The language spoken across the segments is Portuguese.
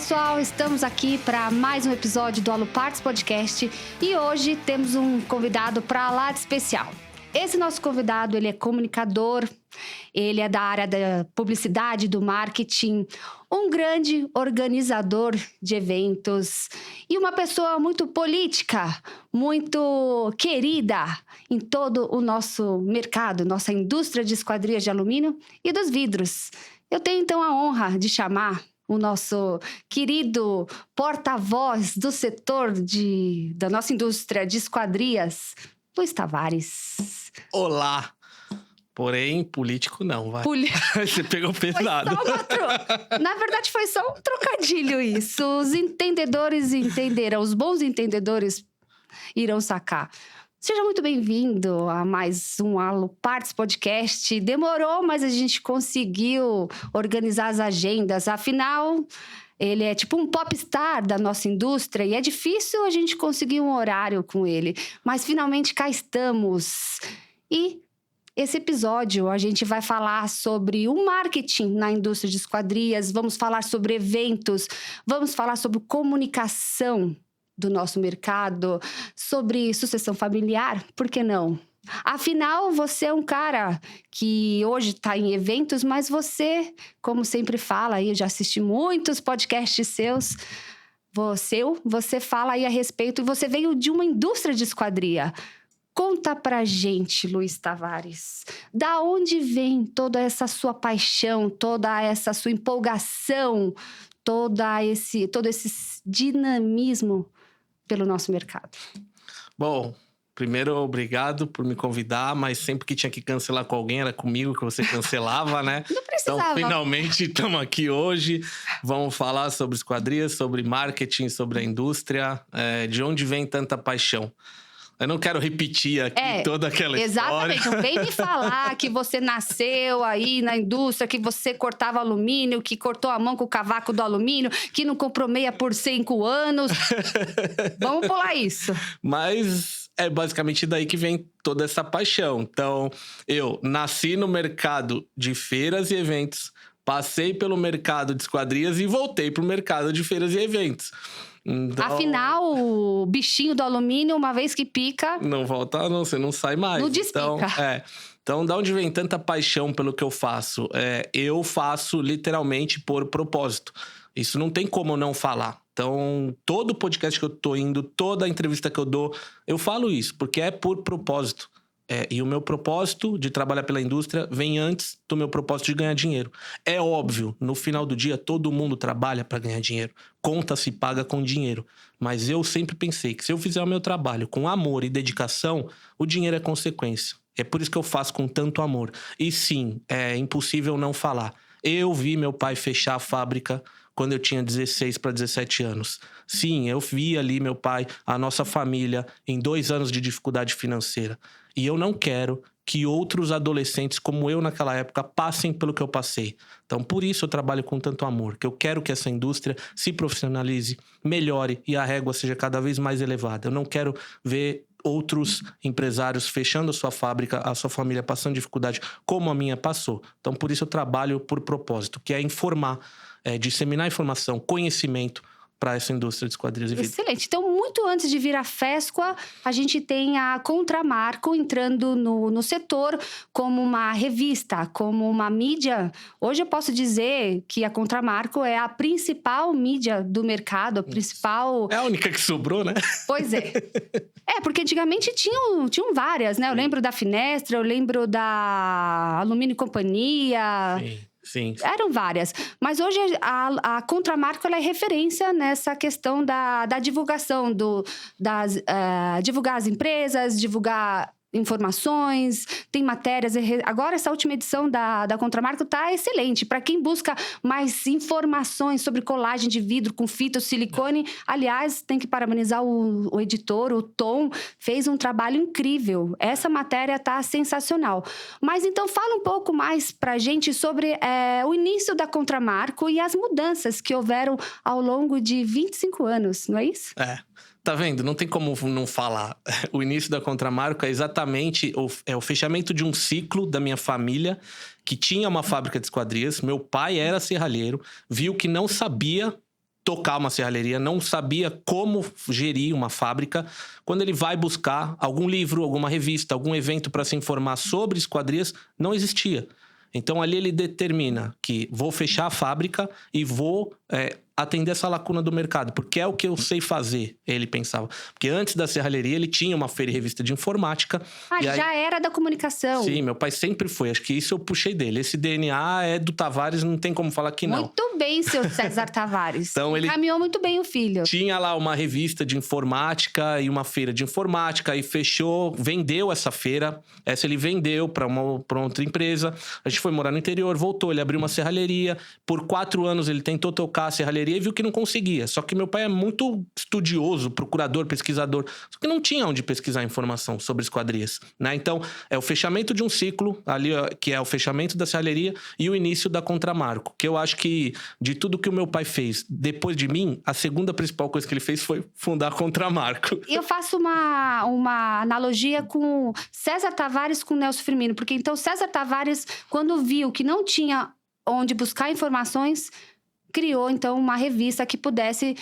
pessoal, estamos aqui para mais um episódio do Aluparts Podcast e hoje temos um convidado para lá de especial. Esse nosso convidado, ele é comunicador, ele é da área da publicidade, do marketing, um grande organizador de eventos e uma pessoa muito política, muito querida em todo o nosso mercado, nossa indústria de esquadrias de alumínio e dos vidros. Eu tenho então a honra de chamar o nosso querido porta-voz do setor da nossa indústria de esquadrias, Luiz Tavares. Olá! Porém, político não, vai. Você pegou pesado. Na verdade, foi só um trocadilho isso. Os entendedores entenderão, os bons entendedores irão sacar. Seja muito bem-vindo a mais um Aluparts Podcast. Demorou, mas a gente conseguiu organizar as agendas. Afinal, ele é tipo um popstar da nossa indústria e é difícil a gente conseguir um horário com ele. Mas finalmente cá estamos. E esse episódio a gente vai falar sobre o marketing na indústria de esquadrias, vamos falar sobre eventos, vamos falar sobre comunicação do nosso mercado, sobre sucessão familiar, por que não? Afinal, você é um cara que hoje está em eventos, mas você, como sempre fala, eu já assisti muitos podcasts seus, você fala aí a respeito, e você veio de uma indústria de esquadria. Conta pra gente, Luiz Tavares, da onde vem toda essa sua paixão, toda essa sua empolgação, todo esse dinamismo pelo nosso mercado? Bom, primeiro, obrigado por me convidar, mas sempre que tinha que cancelar com alguém, era comigo que você cancelava, né? Não precisava. Então, finalmente, estamos aqui hoje. Vamos falar sobre esquadrias, sobre marketing, sobre a indústria. De onde vem tanta paixão? Eu não quero repetir aqui toda aquela exatamente. história. Não vem me falar que você nasceu aí na indústria, que você cortava alumínio, que cortou a mão com o cavaco do alumínio, que não comprou meia por 5 anos. Vamos pular isso. Mas é basicamente daí que vem toda essa paixão. Então, eu nasci no mercado de feiras e eventos, passei pelo mercado de esquadrias e voltei para o mercado de feiras e eventos. Então, afinal, o bichinho do alumínio, uma vez que pica... não volta, não, você não sai mais. Não despica. Então, da onde vem tanta paixão pelo que eu faço? Eu faço literalmente por propósito. Isso não tem como não falar. Então, todo podcast que eu tô indo, toda entrevista que eu dou, eu falo isso, porque é por propósito. E o meu propósito de trabalhar pela indústria vem antes do meu propósito de ganhar dinheiro. É óbvio, no final do dia, todo mundo trabalha para ganhar dinheiro. Conta se paga com dinheiro. Mas eu sempre pensei que se eu fizer o meu trabalho com amor e dedicação, o dinheiro é consequência. É por isso que eu faço com tanto amor. E sim, é impossível não falar. Eu vi meu pai fechar a fábrica quando eu tinha 16 para 17 anos. Sim, eu vi ali meu pai, a nossa família, em 2 anos de dificuldade financeira. E eu não quero que outros adolescentes como eu naquela época passem pelo que eu passei. Então, por isso eu trabalho com tanto amor, que eu quero que essa indústria se profissionalize, melhore e a régua seja cada vez mais elevada. Eu não quero ver outros empresários fechando a sua fábrica, a sua família passando dificuldade, como a minha passou. Então, por isso eu trabalho por propósito, que é informar, disseminar informação, conhecimento para essa indústria de esquadrias e vidros. Excelente. Então, muito antes de vir a Fesqua, a gente tem a Contramarco entrando no setor como uma revista, como uma mídia. Hoje eu posso dizer que a Contramarco é a principal mídia do mercado, a principal... É a única que sobrou, né? Pois é. Porque antigamente tinham várias, né? Eu lembro da Finestra, eu lembro da Alumínio Companhia... Sim. Eram várias. Mas hoje a Contramarco ela é referência nessa questão da divulgação, divulgar as empresas, divulgar informações, tem matérias. Agora, essa última edição da Contramarco está excelente. Para quem busca mais informações sobre colagem de vidro com fita, silicone, aliás, tem que parabenizar o editor, o Tom, fez um trabalho incrível. Essa matéria está sensacional. Mas então, fala um pouco mais para a gente sobre o início da Contramarco e as mudanças que houveram ao longo de 25 anos, não é isso? Tá vendo? Não tem como não falar. O início da Contramarco é exatamente o fechamento de um ciclo da minha família, que tinha uma fábrica de esquadrias. Meu pai era serralheiro, viu que não sabia tocar uma serralheria, não sabia como gerir uma fábrica. Quando ele vai buscar algum livro, alguma revista, algum evento para se informar sobre esquadrias, não existia. Então ali ele determina que vou fechar a fábrica e vou atender essa lacuna do mercado, porque é o que eu sei fazer, ele pensava. Porque antes da serralheria ele tinha uma feira e revista de informática. Já era da comunicação. Sim, meu pai sempre foi, acho que isso eu puxei dele. Esse DNA é do Tavares, não tem como falar que não. Muito bem, seu César Tavares. Então ele caminhou muito bem o filho. Tinha lá uma revista de informática e uma feira de informática, e fechou, vendeu essa feira. Essa ele vendeu para outra empresa. A gente foi morar no interior, voltou, ele abriu uma serralheria. Por 4 anos ele tentou tocar a serralheria e viu que não conseguia. Só que meu pai é muito estudioso, procurador, pesquisador. Só que não tinha onde pesquisar informação sobre esquadrias, né? Então, é o fechamento de um ciclo, ali, que é o fechamento da serralheria, e o início da Contramarco. Que eu acho que, de tudo que o meu pai fez depois de mim, a segunda principal coisa que ele fez foi fundar a Contramarco. Eu faço uma analogia com César Tavares com Nelson Firmino. Porque então César Tavares, quando viu que não tinha onde buscar informações, criou, então, uma revista que pudesse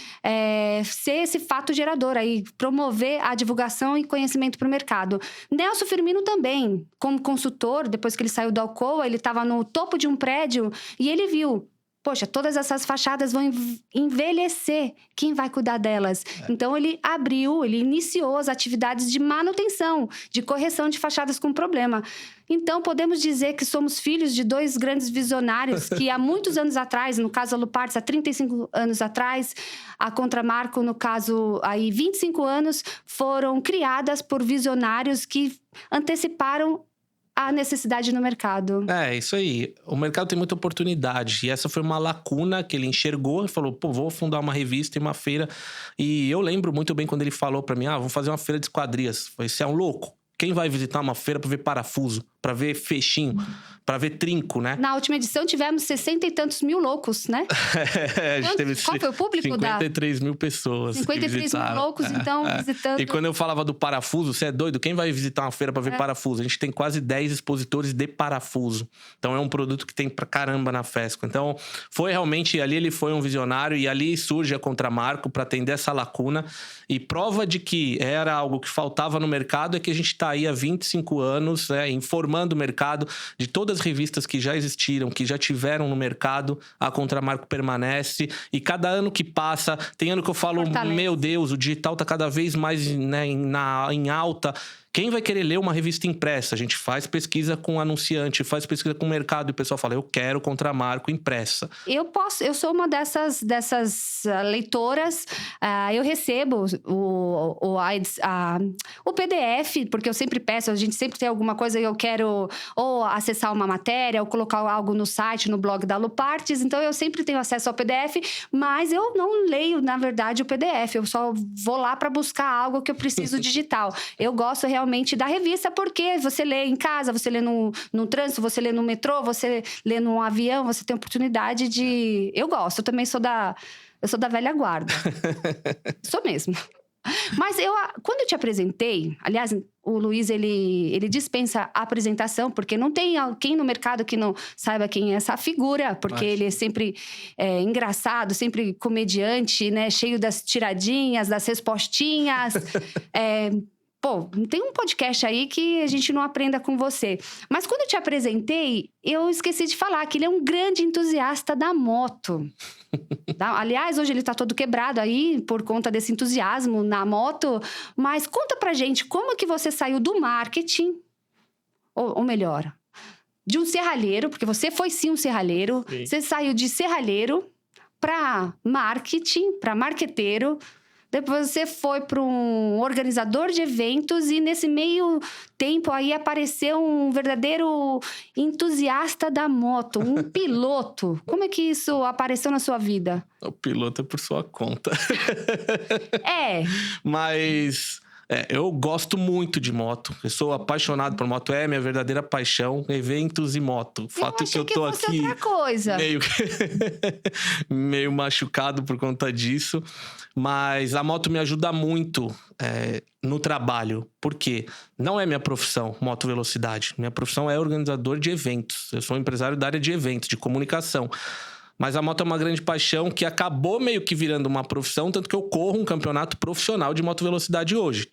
ser esse fato gerador aí, promover a divulgação e conhecimento para o mercado. Nelson Firmino também, como consultor, depois que ele saiu da Alcoa, ele estava no topo de um prédio e ele viu, poxa, todas essas fachadas vão envelhecer. Quem vai cuidar delas? Então, ele iniciou as atividades de manutenção, de correção de fachadas com problema. Então, podemos dizer que somos filhos de 2 grandes visionários que há muitos anos atrás, no caso a Luparts, há 35 anos atrás, a Contramarco, no caso, aí 25 anos, foram criadas por visionários que anteciparam a necessidade no mercado. É, isso aí. O mercado tem muita oportunidade. E essa foi uma lacuna que ele enxergou e falou, vou fundar uma revista e uma feira. E eu lembro muito bem quando ele falou pra mim, vamos fazer uma feira de esquadrias. Você é um louco. Quem vai visitar uma feira pra ver parafuso, pra ver fechinho, pra ver trinco, né? Na última edição tivemos 60 e tantos mil loucos, né? A gente teve Qual foi o público 53 mil pessoas 53 mil loucos, então, visitando. E quando eu falava do parafuso, você é doido? Quem vai visitar uma feira pra ver parafuso? A gente tem quase 10 expositores de parafuso. Então, é um produto que tem pra caramba na FESCO. Então, foi realmente... Ali ele foi um visionário e ali surge a Contramarco pra atender essa lacuna. E prova de que era algo que faltava no mercado é que a gente tá aí há 25 anos, informando o mercado de todas as revistas que já existiram, que já tiveram no mercado, a Contramarco permanece. E cada ano que passa, tem ano que eu falo, meu Deus, o digital tá cada vez mais, né, em alta. Quem vai querer ler uma revista impressa? A gente faz pesquisa com anunciante, faz pesquisa com o mercado e o pessoal fala, eu quero Contramarco impressa. Eu sou uma dessas leitoras. Eu recebo o PDF, porque eu sempre peço, a gente sempre tem alguma coisa e eu quero ou acessar uma matéria, ou colocar algo no site, no blog da Luparts. Então, eu sempre tenho acesso ao PDF, mas eu não leio, na verdade, o PDF. Eu só vou lá para buscar algo que eu preciso digital. Eu gosto realmente da revista, porque você lê em casa, você lê no trânsito, você lê no metrô, você lê num avião, você tem oportunidade de... Eu gosto, eu também sou da velha guarda. Sou mesmo. Mas quando eu te apresentei, aliás, o Luiz, ele dispensa a apresentação, porque não tem alguém no mercado que não saiba quem é essa figura, porque ele é sempre engraçado, sempre comediante, né? Cheio das tiradinhas, das respostinhas. Não tem um podcast aí que a gente não aprenda com você. Mas quando eu te apresentei, eu esqueci de falar que ele é um grande entusiasta da moto. Aliás, hoje ele tá todo quebrado aí por conta desse entusiasmo na moto. Mas conta pra gente, como que você saiu do marketing, ou melhor, de um serralheiro, porque você foi sim um serralheiro. Sim. Você saiu de serralheiro pra marketing, pra marqueteiro. Depois você foi para um organizador de eventos e nesse meio tempo aí apareceu um verdadeiro entusiasta da moto, um piloto. Como é que isso apareceu na sua vida? O piloto é por sua conta. Mas... eu gosto muito de moto. Eu sou apaixonado por moto. É minha verdadeira paixão. Eventos e moto. O fato é que eu tô aqui outra coisa. meio machucado por conta disso. Mas a moto me ajuda muito no trabalho. Por quê? Não é minha profissão, moto velocidade. Minha profissão é organizador de eventos. Eu sou um empresário da área de eventos, de comunicação. Mas a moto é uma grande paixão que acabou meio que virando uma profissão, tanto que eu corro um campeonato profissional de moto velocidade hoje.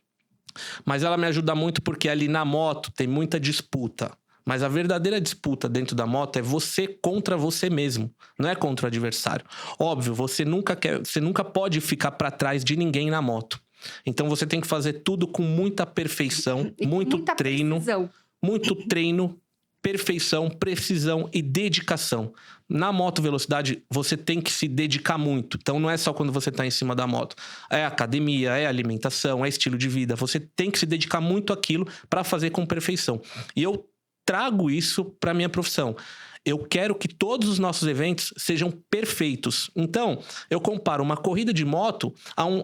Mas ela me ajuda muito porque ali na moto tem muita disputa. Mas a verdadeira disputa dentro da moto é você contra você mesmo, não é contra o adversário. Óbvio, você nunca pode ficar para trás de ninguém na moto. Então você tem que fazer tudo com muita perfeição, muito treino, perfeição, precisão e dedicação. Na moto velocidade, você tem que se dedicar muito. Então não é só quando você está em cima da moto. É academia, é alimentação, é estilo de vida. Você tem que se dedicar muito àquilo para fazer com perfeição. E eu trago isso para minha profissão. Eu quero que todos os nossos eventos sejam perfeitos. Então, eu comparo uma corrida de moto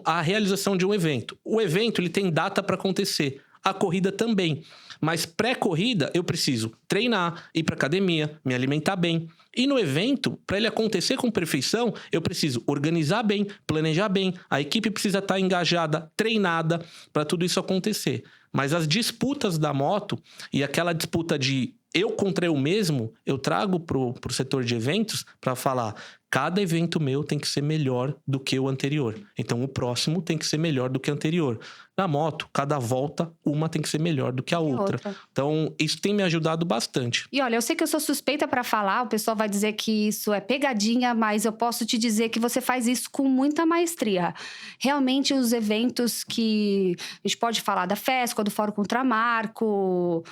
à realização de um evento. O evento ele tem data para acontecer. A corrida também. Mas pré-corrida, eu preciso treinar, ir para academia, me alimentar bem. E no evento, para ele acontecer com perfeição, eu preciso organizar bem, planejar bem. A equipe precisa estar engajada, treinada para tudo isso acontecer. Mas as disputas da moto e aquela disputa de eu contra eu mesmo, eu trago pro setor de eventos para falar, cada evento meu tem que ser melhor do que o anterior. Então o próximo tem que ser melhor do que o anterior. Na moto, cada volta, uma tem que ser melhor do que a outra. Então isso tem me ajudado bastante. E olha, eu sei que eu sou suspeita para falar, o pessoal vai dizer que isso é pegadinha, mas eu posso te dizer que você faz isso com muita maestria. Realmente os eventos que a gente pode falar da FESCO, do Fórum Contramarco,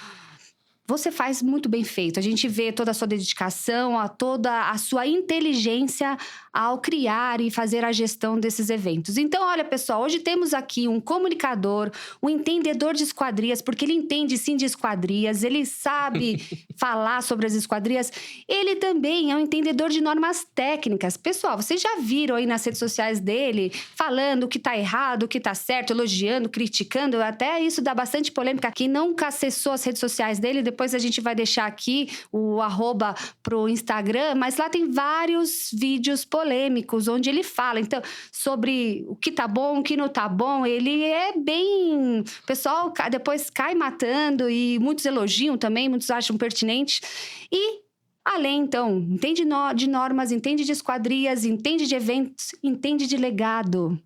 você faz muito bem feito. A gente vê toda a sua dedicação, toda a sua inteligência ao criar e fazer a gestão desses eventos. Então, olha, pessoal, hoje temos aqui um comunicador, um entendedor de esquadrias, porque ele entende sim de esquadrias, ele sabe falar sobre as esquadrias. Ele também é um entendedor de normas técnicas. Pessoal, vocês já viram aí nas redes sociais dele falando o que tá errado, o que tá certo, elogiando, criticando. Até isso dá bastante polêmica. Quem nunca acessou as redes sociais dele, depois a gente vai deixar aqui o @, pro Instagram, mas lá tem vários vídeos polêmicos, onde ele fala, então, sobre o que tá bom, o que não tá bom. Ele é bem... O pessoal depois cai matando e muitos elogiam também, muitos acham pertinente. E, além, então, entende de normas, entende de esquadrias, entende de eventos, entende de legado.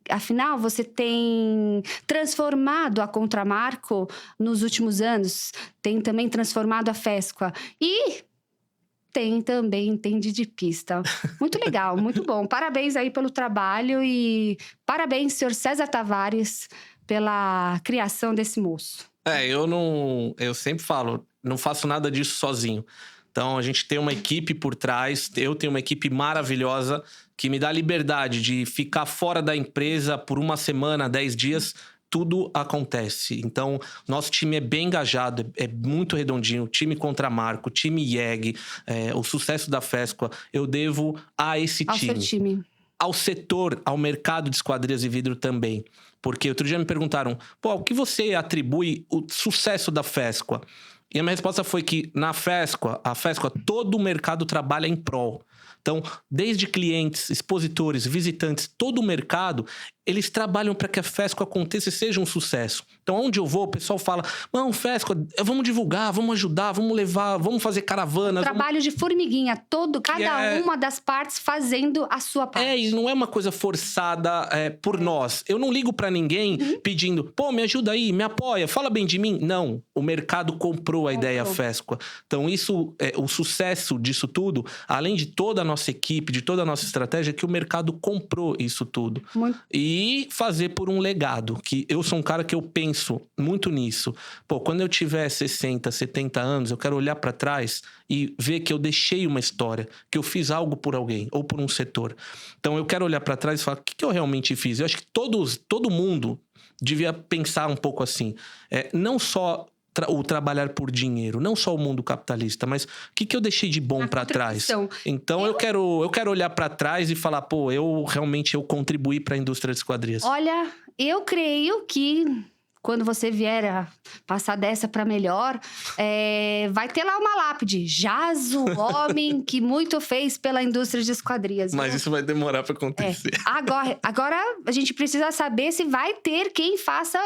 Afinal, você tem transformado a Contramarco nos últimos anos, tem também transformado a FESCO e tem também entende de pista. Muito legal, muito bom. Parabéns aí pelo trabalho e parabéns, senhor César Tavares, pela criação desse moço. Eu sempre falo, não faço nada disso sozinho. Então, a gente tem uma equipe por trás, eu tenho uma equipe maravilhosa que me dá liberdade de ficar fora da empresa por uma semana, 10 dias, tudo acontece. Então, nosso time é bem engajado, é muito redondinho. Time Contramarco, time IEG, o sucesso da FESCO, eu devo a esse time. Ao seu time. Ao setor, ao mercado de esquadrias e vidro também. Porque outro dia me perguntaram, o que você atribui o sucesso da FESCO? E a minha resposta foi que na FESCO, todo o mercado trabalha em prol. Então, desde clientes, expositores, visitantes, todo o mercado, eles trabalham para que a FESCO aconteça e seja um sucesso. Então, onde eu vou, o pessoal fala, não, FESCO, vamos divulgar, vamos ajudar, vamos levar, vamos fazer caravanas. Trabalho de formiguinha, cada uma das partes fazendo a sua parte. E não é uma coisa forçada por nós. Eu não ligo para ninguém pedindo, me ajuda aí, me apoia, fala bem de mim. Não, o mercado comprou a ideia FESCO. Então, isso, o sucesso disso tudo, além de toda a nossa equipe, de toda a nossa estratégia, é que o mercado comprou isso tudo. E fazer por um legado, que eu sou um cara que eu penso muito nisso. Quando eu tiver 60, 70 anos, eu quero olhar para trás e ver que eu deixei uma história, que eu fiz algo por alguém ou por um setor. Então eu quero olhar para trás e falar, o que eu realmente fiz? Eu acho que todo mundo devia pensar um pouco assim. Não só o trabalhar por dinheiro, não só o mundo capitalista, mas o que eu deixei de bom para trás? Então eu quero olhar para trás e falar, eu contribuí para a indústria de esquadrias. Olha, eu creio que quando você vier a passar dessa para melhor, vai ter lá uma lápide. Jaz o homem que muito fez pela indústria de esquadrias. Mas isso vai demorar para acontecer. Agora a gente precisa saber se vai ter quem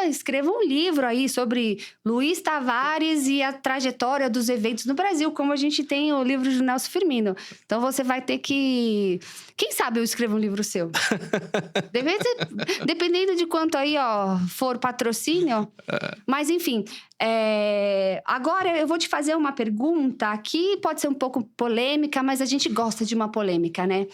escreva um livro aí sobre Luiz Tavares e a trajetória dos eventos no Brasil, como a gente tem o livro do Nelson Firmino. Então você vai ter que... Quem sabe eu escrevo um livro seu? Dependendo de quanto aí, for patrocínio. Mas, enfim. Agora eu vou te fazer uma pergunta que pode ser um pouco polêmica, mas a gente gosta de uma polêmica, né?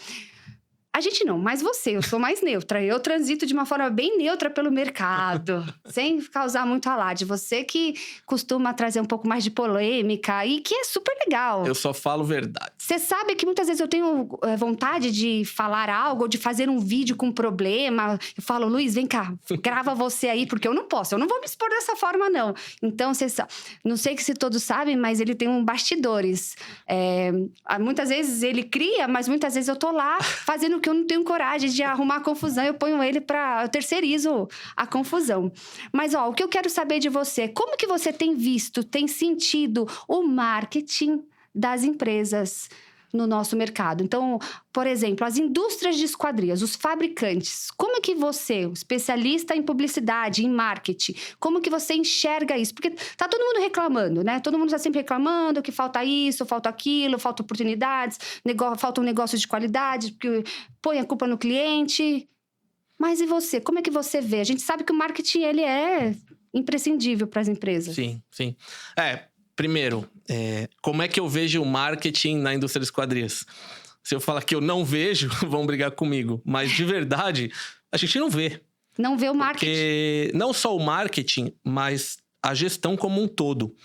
A gente não, mas você, eu sou mais neutra. Eu transito de uma forma bem neutra pelo mercado, sem causar muito alarde. Você que costuma trazer um pouco mais de polêmica e que é super legal. Eu só falo verdade. Você sabe que muitas vezes eu tenho vontade de falar algo, ou de fazer um vídeo com problema. Eu falo, Luiz, vem cá, grava você aí, porque eu não posso. Eu não vou me expor dessa forma, não. Então, não sei se todos sabem, mas ele tem bastidores. Muitas vezes ele cria, mas muitas vezes eu tô lá fazendo que eu não tenho coragem de arrumar a confusão, eu ponho ele eu terceirizo a confusão. Mas, o que eu quero saber de você, como que você tem visto, tem sentido o marketing das empresas no nosso mercado? Então, por exemplo, as indústrias de esquadrias, os fabricantes, como é que você, especialista em publicidade, em marketing, como que você enxerga isso? Porque tá todo mundo reclamando, né? Todo mundo tá sempre reclamando que falta isso, falta aquilo, falta oportunidades, falta um negócio de qualidade, porque põe a culpa no cliente. Mas e você? Como é que você vê? A gente sabe que o marketing, ele é imprescindível para as empresas. Sim. Primeiro, como é que eu vejo o marketing na indústria das esquadrias? Se eu falar que eu não vejo, vão brigar comigo. Mas, de verdade, a gente não vê. Não vê o marketing. Porque não só o marketing, mas a gestão como um todo.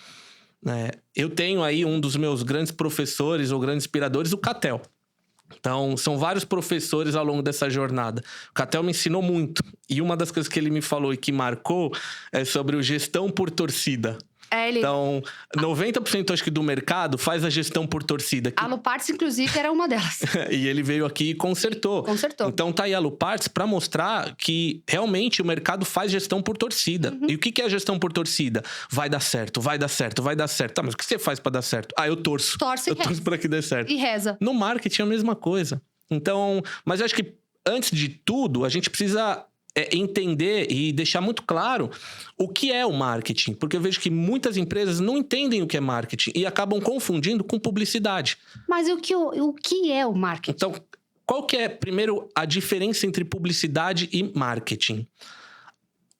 Eu tenho aí um dos meus grandes professores ou grandes inspiradores, o Catel. Então, são vários professores ao longo dessa jornada. O Catel me ensinou muito. E uma das coisas que ele me falou e que marcou é sobre o gestão por torcida. Então, 90% acho que do mercado faz a gestão por torcida. A Luparts, inclusive, era uma delas. E ele veio aqui e consertou. Então, tá aí a Luparts para mostrar que realmente o mercado faz gestão por torcida. E o que é a gestão por torcida? Vai dar certo, vai dar certo, vai dar certo. Tá, mas o que você faz para dar certo? Eu torço. Torce e reza. Torço para que dê certo. E reza. No marketing é a mesma coisa. Então, mas eu acho que antes de tudo, a gente precisa entender e deixar muito claro o que é o marketing. Porque eu vejo que muitas empresas não entendem o que é marketing e acabam confundindo com publicidade. Mas o que é o marketing? Então, qual que é, primeiro, a diferença entre publicidade e marketing?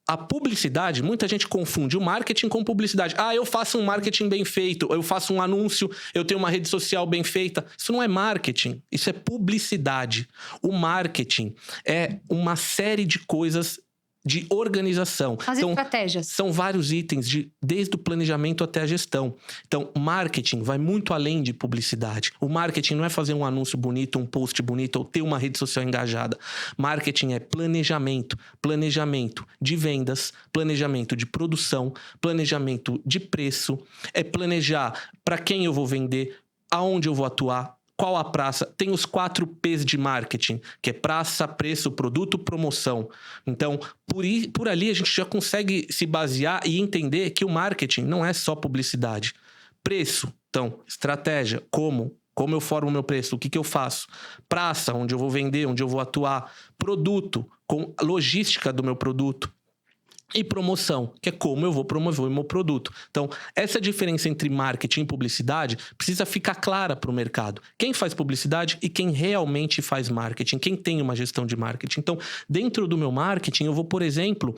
A publicidade, muita gente confunde o marketing com publicidade. Eu faço um marketing bem feito, eu faço um anúncio, eu tenho uma rede social bem feita. Isso não é marketing, isso é publicidade. O marketing é uma série de coisas de organização. As estratégias. São vários itens, desde o planejamento até a gestão. Então, marketing vai muito além de publicidade. O marketing não é fazer um anúncio bonito, um post bonito ou ter uma rede social engajada. Marketing é planejamento. Planejamento de vendas, planejamento de produção, planejamento de preço. É planejar para quem eu vou vender, aonde eu vou atuar, qual a praça. Tem os 4 P's de marketing, que é praça, preço, produto, promoção. Então, por ali a gente já consegue se basear e entender que o marketing não é só publicidade. Preço, então, estratégia, como eu formo o meu preço, o que eu faço. Praça, onde eu vou vender, onde eu vou atuar. Produto, com a logística do meu produto. E promoção, que é como eu vou promover o meu produto. Então, essa diferença entre marketing e publicidade precisa ficar clara para o mercado. Quem faz publicidade e quem realmente faz marketing. Quem tem uma gestão de marketing. Então, dentro do meu marketing, eu vou, por exemplo,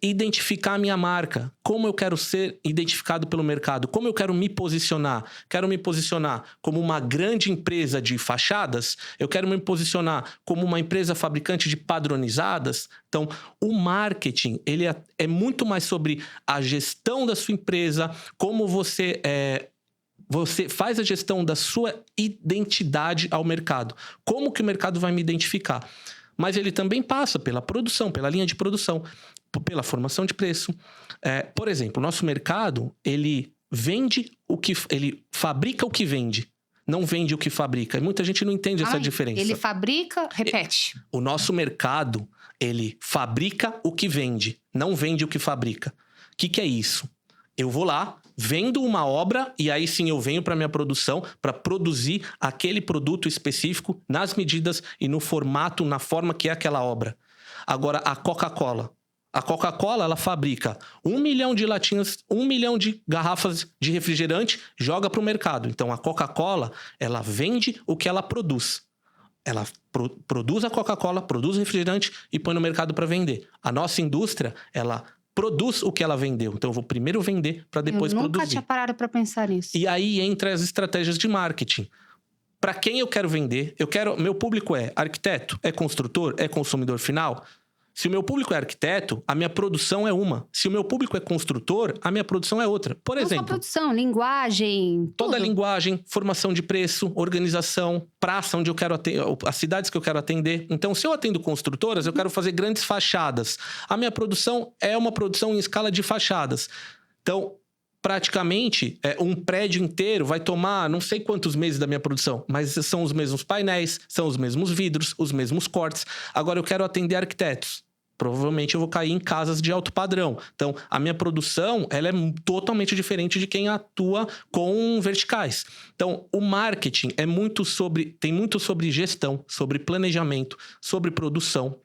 identificar a minha marca. Como eu quero ser identificado pelo mercado. Como eu quero me posicionar. Quero me posicionar como uma grande empresa de fachadas. Eu quero me posicionar como uma empresa fabricante de padronizadas. Então, o marketing, ele é muito mais sobre a gestão da sua empresa, como você faz a gestão da sua identidade ao mercado. Como que o mercado vai me identificar? Mas ele também passa pela produção, pela linha de produção, pela formação de preço. Por exemplo, o nosso mercado, ele fabrica o que vende. Não vende o que fabrica. E muita gente não entende essa diferença. Ele fabrica, repete. O nosso mercado Ele fabrica o que vende, não vende o que fabrica. O que é isso? Eu vou lá, vendo uma obra e aí sim eu venho para minha produção para produzir aquele produto específico nas medidas e no formato, na forma que é aquela obra. Agora, a Coca-Cola. A Coca-Cola, ela fabrica 1 milhão de latinhas, 1 milhão de garrafas de refrigerante, joga para o mercado. Então, a Coca-Cola, ela vende o que ela produz. Ela produz a Coca-Cola, produz refrigerante e põe no mercado para vender. A nossa indústria, ela produz o que ela vendeu. Então, eu vou primeiro vender para depois produzir. Eu nunca tinha parado para pensar nisso. E aí entra as estratégias de marketing. Para quem eu quero vender? Meu público é arquiteto? É construtor? É consumidor final? Se o meu público é arquiteto, a minha produção é uma. Se o meu público é construtor, a minha produção é outra. Por exemplo... Não só produção, linguagem, toda a tudo. linguagem, formação de preço, organização, praça onde eu quero atender, as cidades que eu quero atender. Então, se eu atendo construtoras, eu quero fazer grandes fachadas. A minha produção é uma produção em escala de fachadas. Então, praticamente, um prédio inteiro vai tomar não sei quantos meses da minha produção, mas são os mesmos painéis, são os mesmos vidros, os mesmos cortes. Agora, eu quero atender arquitetos. Provavelmente eu vou cair em casas de alto padrão. Então, a minha produção, ela é totalmente diferente de quem atua com verticais. Então, o marketing tem muito sobre gestão, sobre planejamento, sobre produção.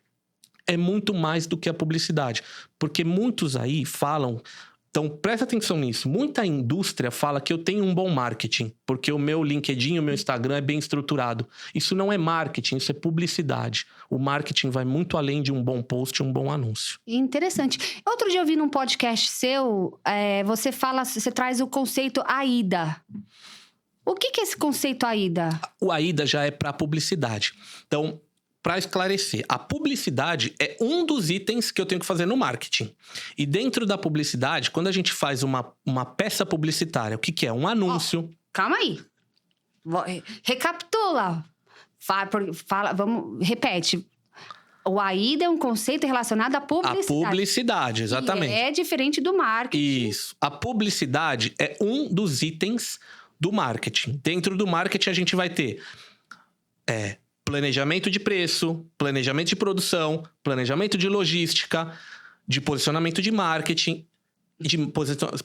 É muito mais do que a publicidade. Porque muitos aí falam... Então, presta atenção nisso. Muita indústria fala que eu tenho um bom marketing, porque o meu LinkedIn, o meu Instagram é bem estruturado. Isso não é marketing, isso é publicidade. O marketing vai muito além de um bom post, um bom anúncio. Interessante. Outro dia eu vi num podcast seu, você traz o conceito AIDA. O que é esse conceito AIDA? O AIDA já é para publicidade. Então... Para esclarecer, a publicidade é um dos itens que eu tenho que fazer no marketing. E dentro da publicidade, quando a gente faz uma peça publicitária, o que é? Um anúncio. Calma aí. Recapitula. Repete. O AIDA é um conceito relacionado à publicidade. A publicidade, exatamente. E é diferente do marketing. Isso. A publicidade é um dos itens do marketing. Dentro do marketing, a gente vai ter... planejamento de preço, planejamento de produção, planejamento de logística, de posicionamento de marketing, de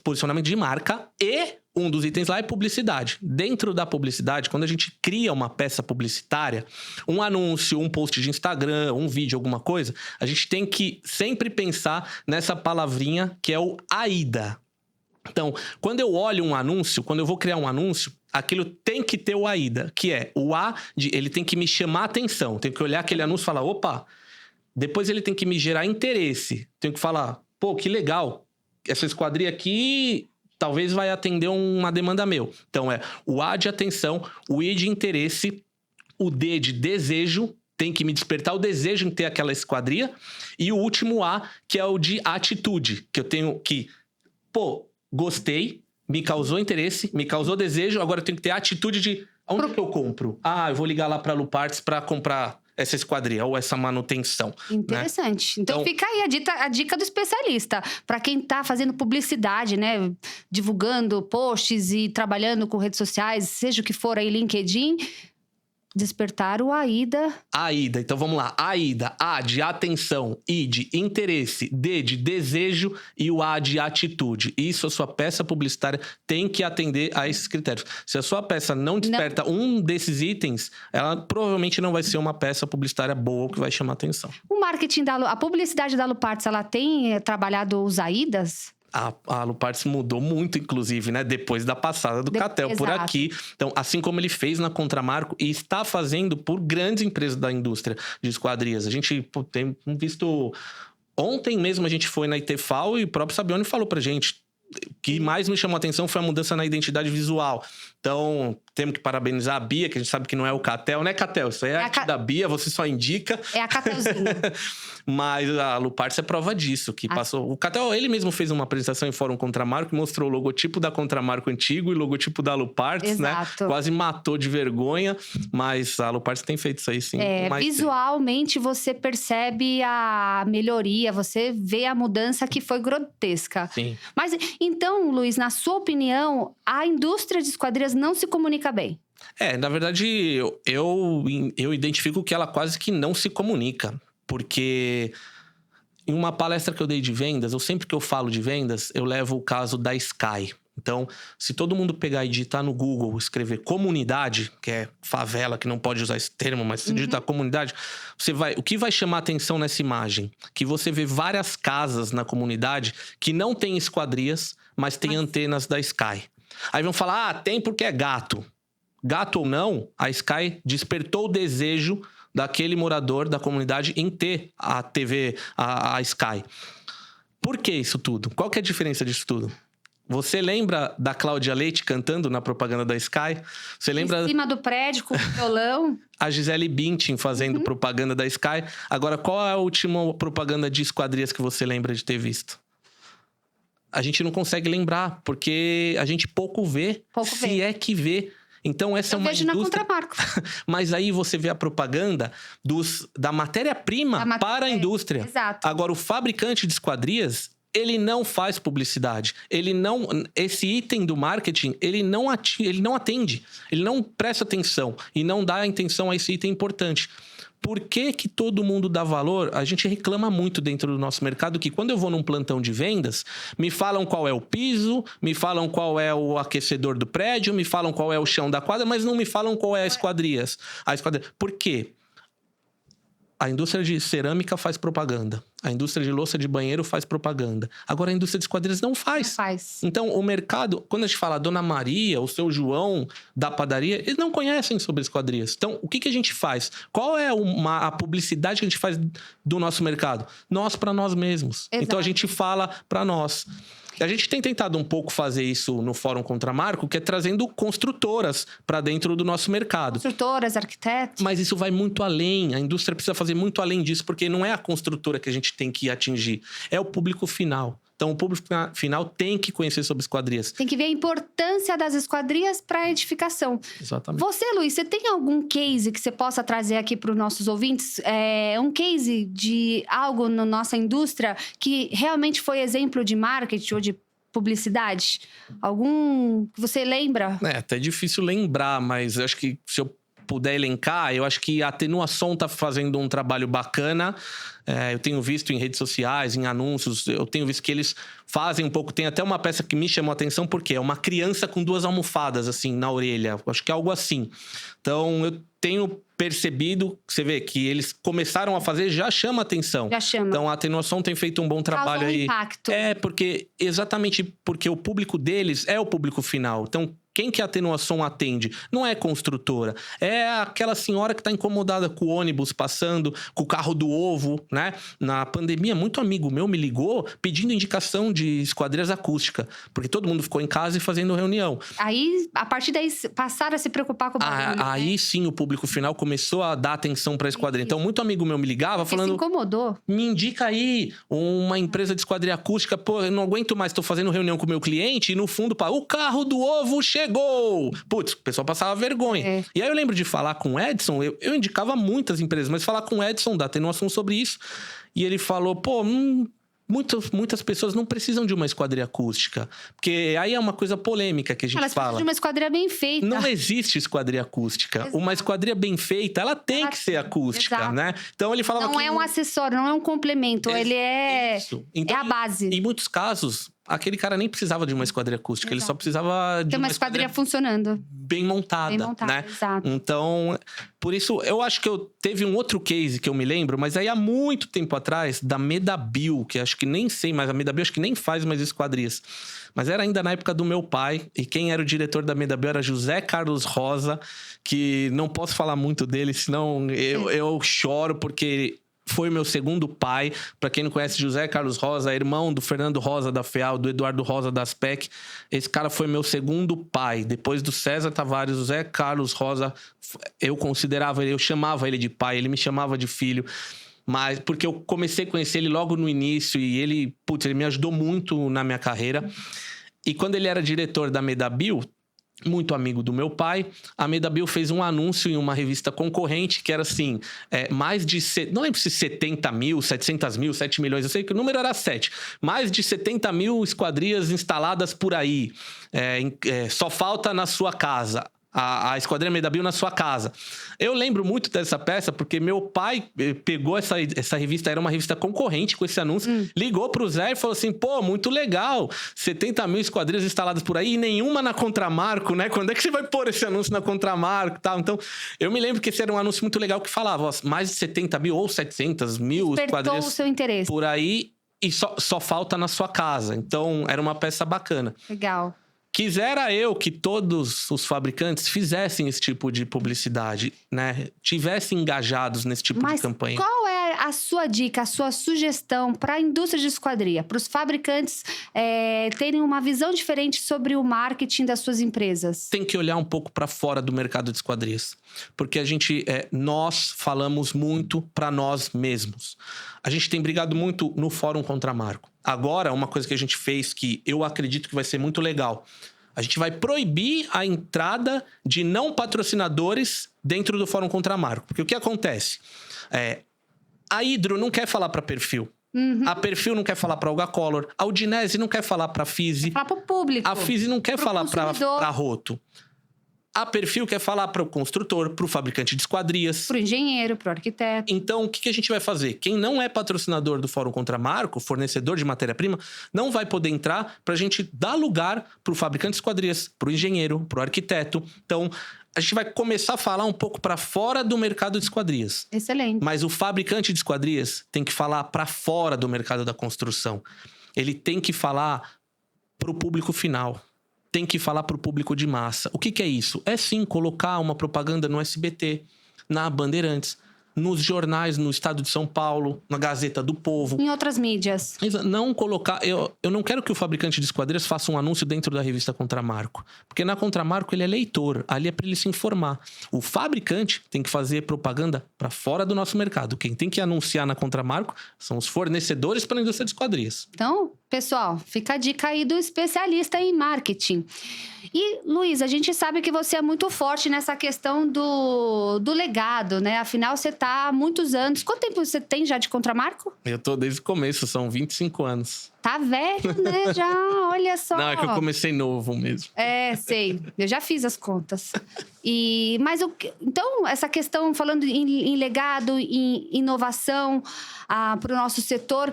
posicionamento de marca e um dos itens lá é publicidade. Dentro da publicidade, quando a gente cria uma peça publicitária, um anúncio, um post de Instagram, um vídeo, alguma coisa, a gente tem que sempre pensar nessa palavrinha que é o AIDA. Então, quando eu olho um anúncio, quando eu vou criar um anúncio, aquilo tem que ter o AIDA, que é o A de... Ele tem que me chamar a atenção. Tem que olhar aquele anúncio e falar, opa... Depois ele tem que me gerar interesse. Tem que falar, pô, que legal. Essa esquadria aqui talvez vai atender uma demanda meu. Então, o A de atenção, o I de interesse, o D de desejo... Tem que me despertar o desejo em ter aquela esquadria. E o último A, que é o de atitude. Que eu tenho que... Pô... Gostei, me causou interesse, me causou desejo, agora eu tenho que ter a atitude de... Onde que eu compro? Eu vou ligar lá para a Luparts para comprar essa esquadria ou essa manutenção. Interessante. Né? Então fica aí a dica do especialista. Para quem tá fazendo publicidade, né? Divulgando posts e trabalhando com redes sociais, seja o que for aí, LinkedIn... Despertar o AIDA. AIDA, então vamos lá. AIDA, A de atenção, I de interesse, D de desejo e o A de atitude. Isso, a sua peça publicitária tem que atender a esses critérios. Se a sua peça não desperta um desses itens, ela provavelmente não vai ser uma peça publicitária boa que vai chamar atenção. O marketing a publicidade da Luparts, ela tem trabalhado os AIDAs? A Luparts mudou muito, inclusive, né? Depois da passada do Catel por aqui. Então, assim como ele fez na Contramarco e está fazendo por grandes empresas da indústria de esquadrias. A gente tem visto... Ontem mesmo a gente foi na ITFAO e o próprio Sabione falou pra gente. O que mais me chamou a atenção foi a mudança na identidade visual. Então, temos que parabenizar a Bia, que a gente sabe que não é o Catel, né, Catel? Isso aí é a arte da Bia, você só indica. É a Catelzinha. Mas a Luparts é prova disso, que passou... O Catel, ele mesmo fez uma apresentação em Fórum Contramarco, mostrou o logotipo da Contramarco antigo e o logotipo da Luparts, Exato. Né? Quase matou de vergonha, mas a Luparts tem feito isso aí, sim. Visualmente, você percebe a melhoria, você vê a mudança que foi grotesca. Sim. Mas, então, Luiz, na sua opinião, a indústria de esquadrias não se comunica bem? Na verdade, eu identifico que ela quase que não se comunica. Porque em uma palestra que eu dei de vendas, sempre que eu falo de vendas, eu levo o caso da Sky. Então, se todo mundo pegar e digitar no Google, escrever comunidade, que é favela, que não pode usar esse termo, mas se digitar comunidade, o que vai chamar atenção nessa imagem? Que você vê várias casas na comunidade que não tem esquadrias, mas tem antenas da Sky. Aí vão falar, tem porque é gato. Gato ou não, a Sky despertou o desejo daquele morador da comunidade em ter a TV, a Sky. Por que isso tudo? Qual que é a diferença disso tudo? Você lembra da Cláudia Leite cantando na propaganda da Sky? Você lembra... Em cima do prédio, com o violão. A Gisele Bündchen fazendo propaganda da Sky. Agora, qual é a última propaganda de esquadrias que você lembra de ter visto? A gente não consegue lembrar, porque a gente pouco vê, se é que vê. Então, essa é uma indústria... Eu vejo na Contramarco. Mas aí você vê a propaganda da matéria-prima para a indústria. Exato. Agora, o fabricante de esquadrias, ele não faz publicidade. Esse item do marketing, ele não atende. Ele não presta atenção e não dá atenção a esse item importante. Por que todo mundo dá valor? A gente reclama muito dentro do nosso mercado que quando eu vou num plantão de vendas, me falam qual é o piso, me falam qual é o aquecedor do prédio, me falam qual é o chão da quadra, mas não me falam qual é a esquadria. Por quê? A indústria de cerâmica faz propaganda. A indústria de louça de banheiro faz propaganda. Agora, a indústria de esquadrias não faz. Não faz. Então, o mercado... Quando a gente fala Dona Maria, o seu João da padaria, eles não conhecem sobre esquadrias. Então, o que a gente faz? Qual é a publicidade que a gente faz do nosso mercado? Nós para nós mesmos. Exato. Então, a gente fala para nós. A gente tem tentado um pouco fazer isso no Fórum Contramarco, que é trazendo construtoras para dentro do nosso mercado. Construtoras, arquitetos. Mas isso vai muito além. A indústria precisa fazer muito além disso, porque não é a construtora que a gente tem que atingir. É o público final. Então, o público final tem que conhecer sobre esquadrias. Tem que ver a importância das esquadrias para a edificação. Exatamente. Você, Luiz, você tem algum case que você possa trazer aqui para os nossos ouvintes? Um case de algo na nossa indústria que realmente foi exemplo de marketing ou de publicidade? Algum que você lembra? É até difícil lembrar, mas eu acho que se eu puder elencar, eu acho que a Atenuação está fazendo um trabalho bacana. Eu tenho visto em redes sociais, em anúncios, eu tenho visto que eles fazem um pouco... Tem até uma peça que me chamou a atenção, porque é uma criança com 2 almofadas, assim, na orelha. Acho que é algo assim. Então, eu tenho percebido, você vê, que eles começaram a fazer, já chama atenção. Já chama. Então, a Atenuação tem feito um bom trabalho aí. Impacto. Exatamente porque o público deles é o público final. Então, quem que a Atenuação atende? Não é construtora. É aquela senhora que está incomodada com o ônibus passando, com o carro do ovo, né? Na pandemia, muito amigo meu me ligou pedindo indicação de esquadrias acústica. Porque todo mundo ficou em casa e fazendo reunião. Aí, a partir daí, passaram a se preocupar com o barulho. Aí sim, o público final começou a dar atenção para a esquadria. Então, muito amigo meu me ligava falando... se incomodou. Me indica aí uma empresa de esquadria acústica. Pô, eu não aguento mais, tô fazendo reunião com o meu cliente e no fundo, o carro do ovo chegou! Putz, o pessoal passava vergonha. E aí eu lembro de falar com o Edson, eu indicava muitas empresas, mas falar com o Edson da Atenuação sobre isso. E ele falou, muitas pessoas não precisam de uma esquadria acústica. Porque aí é uma coisa polêmica que a gente Elas fala. precisam de uma esquadria bem feita. Não existe esquadria acústica. Exato. Uma esquadria bem feita, ela tem que ser acústica, exato. né? Então ele falava não é um acessório, não é um complemento. Ele é... Isso. Então, é a base. Em muitos casos, aquele cara nem precisava de uma esquadria acústica. Exato. Ele só precisava de ter uma esquadria funcionando. bem montada, né? Exato. Então, por isso, eu acho que teve um outro case que eu me lembro, mas aí há muito tempo atrás, da Medabil, que acho que nem sei, mas a Medabil acho que nem faz mais esquadrias. Mas era ainda na época do meu pai, e quem era o diretor da Medabil era José Carlos Rosa, que não posso falar muito dele, senão eu choro, porque... Foi meu segundo pai. Para quem não conhece, José Carlos Rosa, irmão do Fernando Rosa da FEAL, do Eduardo Rosa da SPEC. Esse cara foi meu segundo pai. Depois do César Tavares, José Carlos Rosa, eu considerava ele, eu chamava ele de pai, ele me chamava de filho. Mas porque eu comecei a conhecer ele logo no início e ele me ajudou muito na minha carreira. E quando ele era diretor da Medabil, muito amigo do meu pai, a Medabil fez um anúncio em uma revista concorrente que era assim, mais de... Não lembro se 70 mil, 700 mil, 7 milhões, eu sei que o número era 7. Mais de 70 mil esquadrias instaladas por aí. Só falta na sua casa. A Esquadrilha Meio da Bio na sua casa. Eu lembro muito dessa peça porque meu pai pegou essa revista, era uma revista concorrente com esse anúncio, ligou pro Zé e falou assim, pô, muito legal, 70 mil esquadrilhas instaladas por aí e nenhuma na Contramarco, né? Quando é que você vai pôr esse anúncio na Contramarco e tal? Então, eu me lembro que esse era um anúncio muito legal que falava, ó, mais de 70 mil ou 700 mil esquadrilhas o seu interesse. por aí e só falta na sua casa. Então, era uma peça bacana. Legal. Quisera eu que todos os fabricantes fizessem esse tipo de publicidade, né? Tivessem engajados nesse tipo de campanha. Qual é a sua dica, a sua sugestão para a indústria de esquadria? Para os fabricantes terem uma visão diferente sobre o marketing das suas empresas? Tem que olhar um pouco para fora do mercado de esquadrias. Porque nós falamos muito para nós mesmos. A gente tem brigado muito no Fórum Contramarco. Agora, uma coisa que a gente fez que eu acredito que vai ser muito legal. A gente vai proibir a entrada de não patrocinadores dentro do Fórum Contramarco. Porque o que acontece? A Hydro não quer falar para Perfil. A Perfil não quer falar para Olga Color. A Udinese não quer falar para Fisi. Quer falar para o público. A Fisi não quer falar para Roto. A Perfil quer falar para o construtor, para o fabricante de esquadrias. Para o engenheiro, para o arquiteto. Então, o que a gente vai fazer? Quem não é patrocinador do Fórum Contramarco, fornecedor de matéria-prima, não vai poder entrar para a gente dar lugar para o fabricante de esquadrias, para o engenheiro, para o arquiteto. Então, a gente vai começar a falar um pouco para fora do mercado de esquadrias. Excelente. Mas o fabricante de esquadrias tem que falar para fora do mercado da construção. Ele tem que falar para o público final. Tem que falar para o público de massa. O que é isso? É sim colocar uma propaganda no SBT, na Bandeirantes, nos jornais, no Estado de São Paulo, na Gazeta do Povo. Em outras mídias. Não colocar... Eu não quero que o fabricante de esquadrias faça um anúncio dentro da revista Contramarco. Porque na Contramarco ele é leitor. Ali é para ele se informar. O fabricante tem que fazer propaganda para fora do nosso mercado. Quem tem que anunciar na Contramarco são os fornecedores para a indústria de esquadrias. Então, pessoal, fica a dica aí do especialista em marketing. E, Luiz, a gente sabe que você é muito forte nessa questão do legado, né? Afinal, você está há muitos anos. Quanto tempo você tem já de Contramarco? Eu tô desde o começo, são 25 anos. Tá velho, né? Já, olha só. Não, é que eu comecei novo mesmo. Sei. Eu já fiz as contas. Então, essa questão, falando em legado, em inovação para o nosso setor...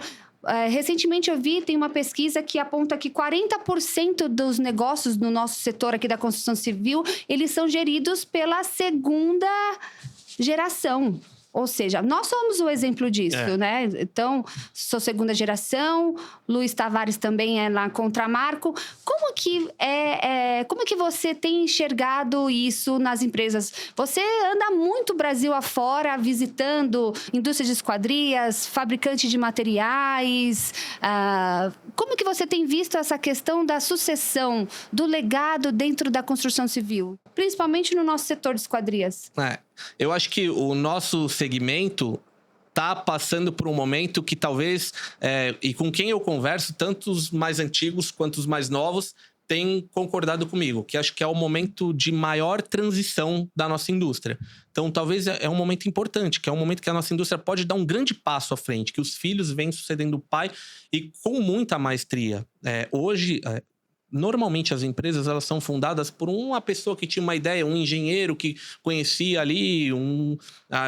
recentemente eu vi, tem uma pesquisa que aponta que 40% dos negócios no nosso setor aqui da construção civil, eles são geridos pela segunda geração. Ou seja, nós somos o exemplo disso, né? Então, sou segunda geração, Luiz Tavares também é na Contramarco. Como que você tem enxergado isso nas empresas? Você anda muito Brasil afora, visitando indústria de esquadrias, fabricante de materiais. Como que você tem visto essa questão da sucessão, do legado dentro da construção civil? Principalmente no nosso setor de esquadrias. Eu acho que o nosso segmento tá passando por um momento que talvez, e com quem eu converso, tanto os mais antigos quanto os mais novos, têm concordado comigo, que acho que é o momento de maior transição da nossa indústria. Então, talvez é um momento importante, que é um momento que a nossa indústria pode dar um grande passo à frente, que os filhos vêm sucedendo o pai e com muita maestria. Hoje... Normalmente as empresas elas são fundadas por uma pessoa que tinha uma ideia, um engenheiro que conhecia ali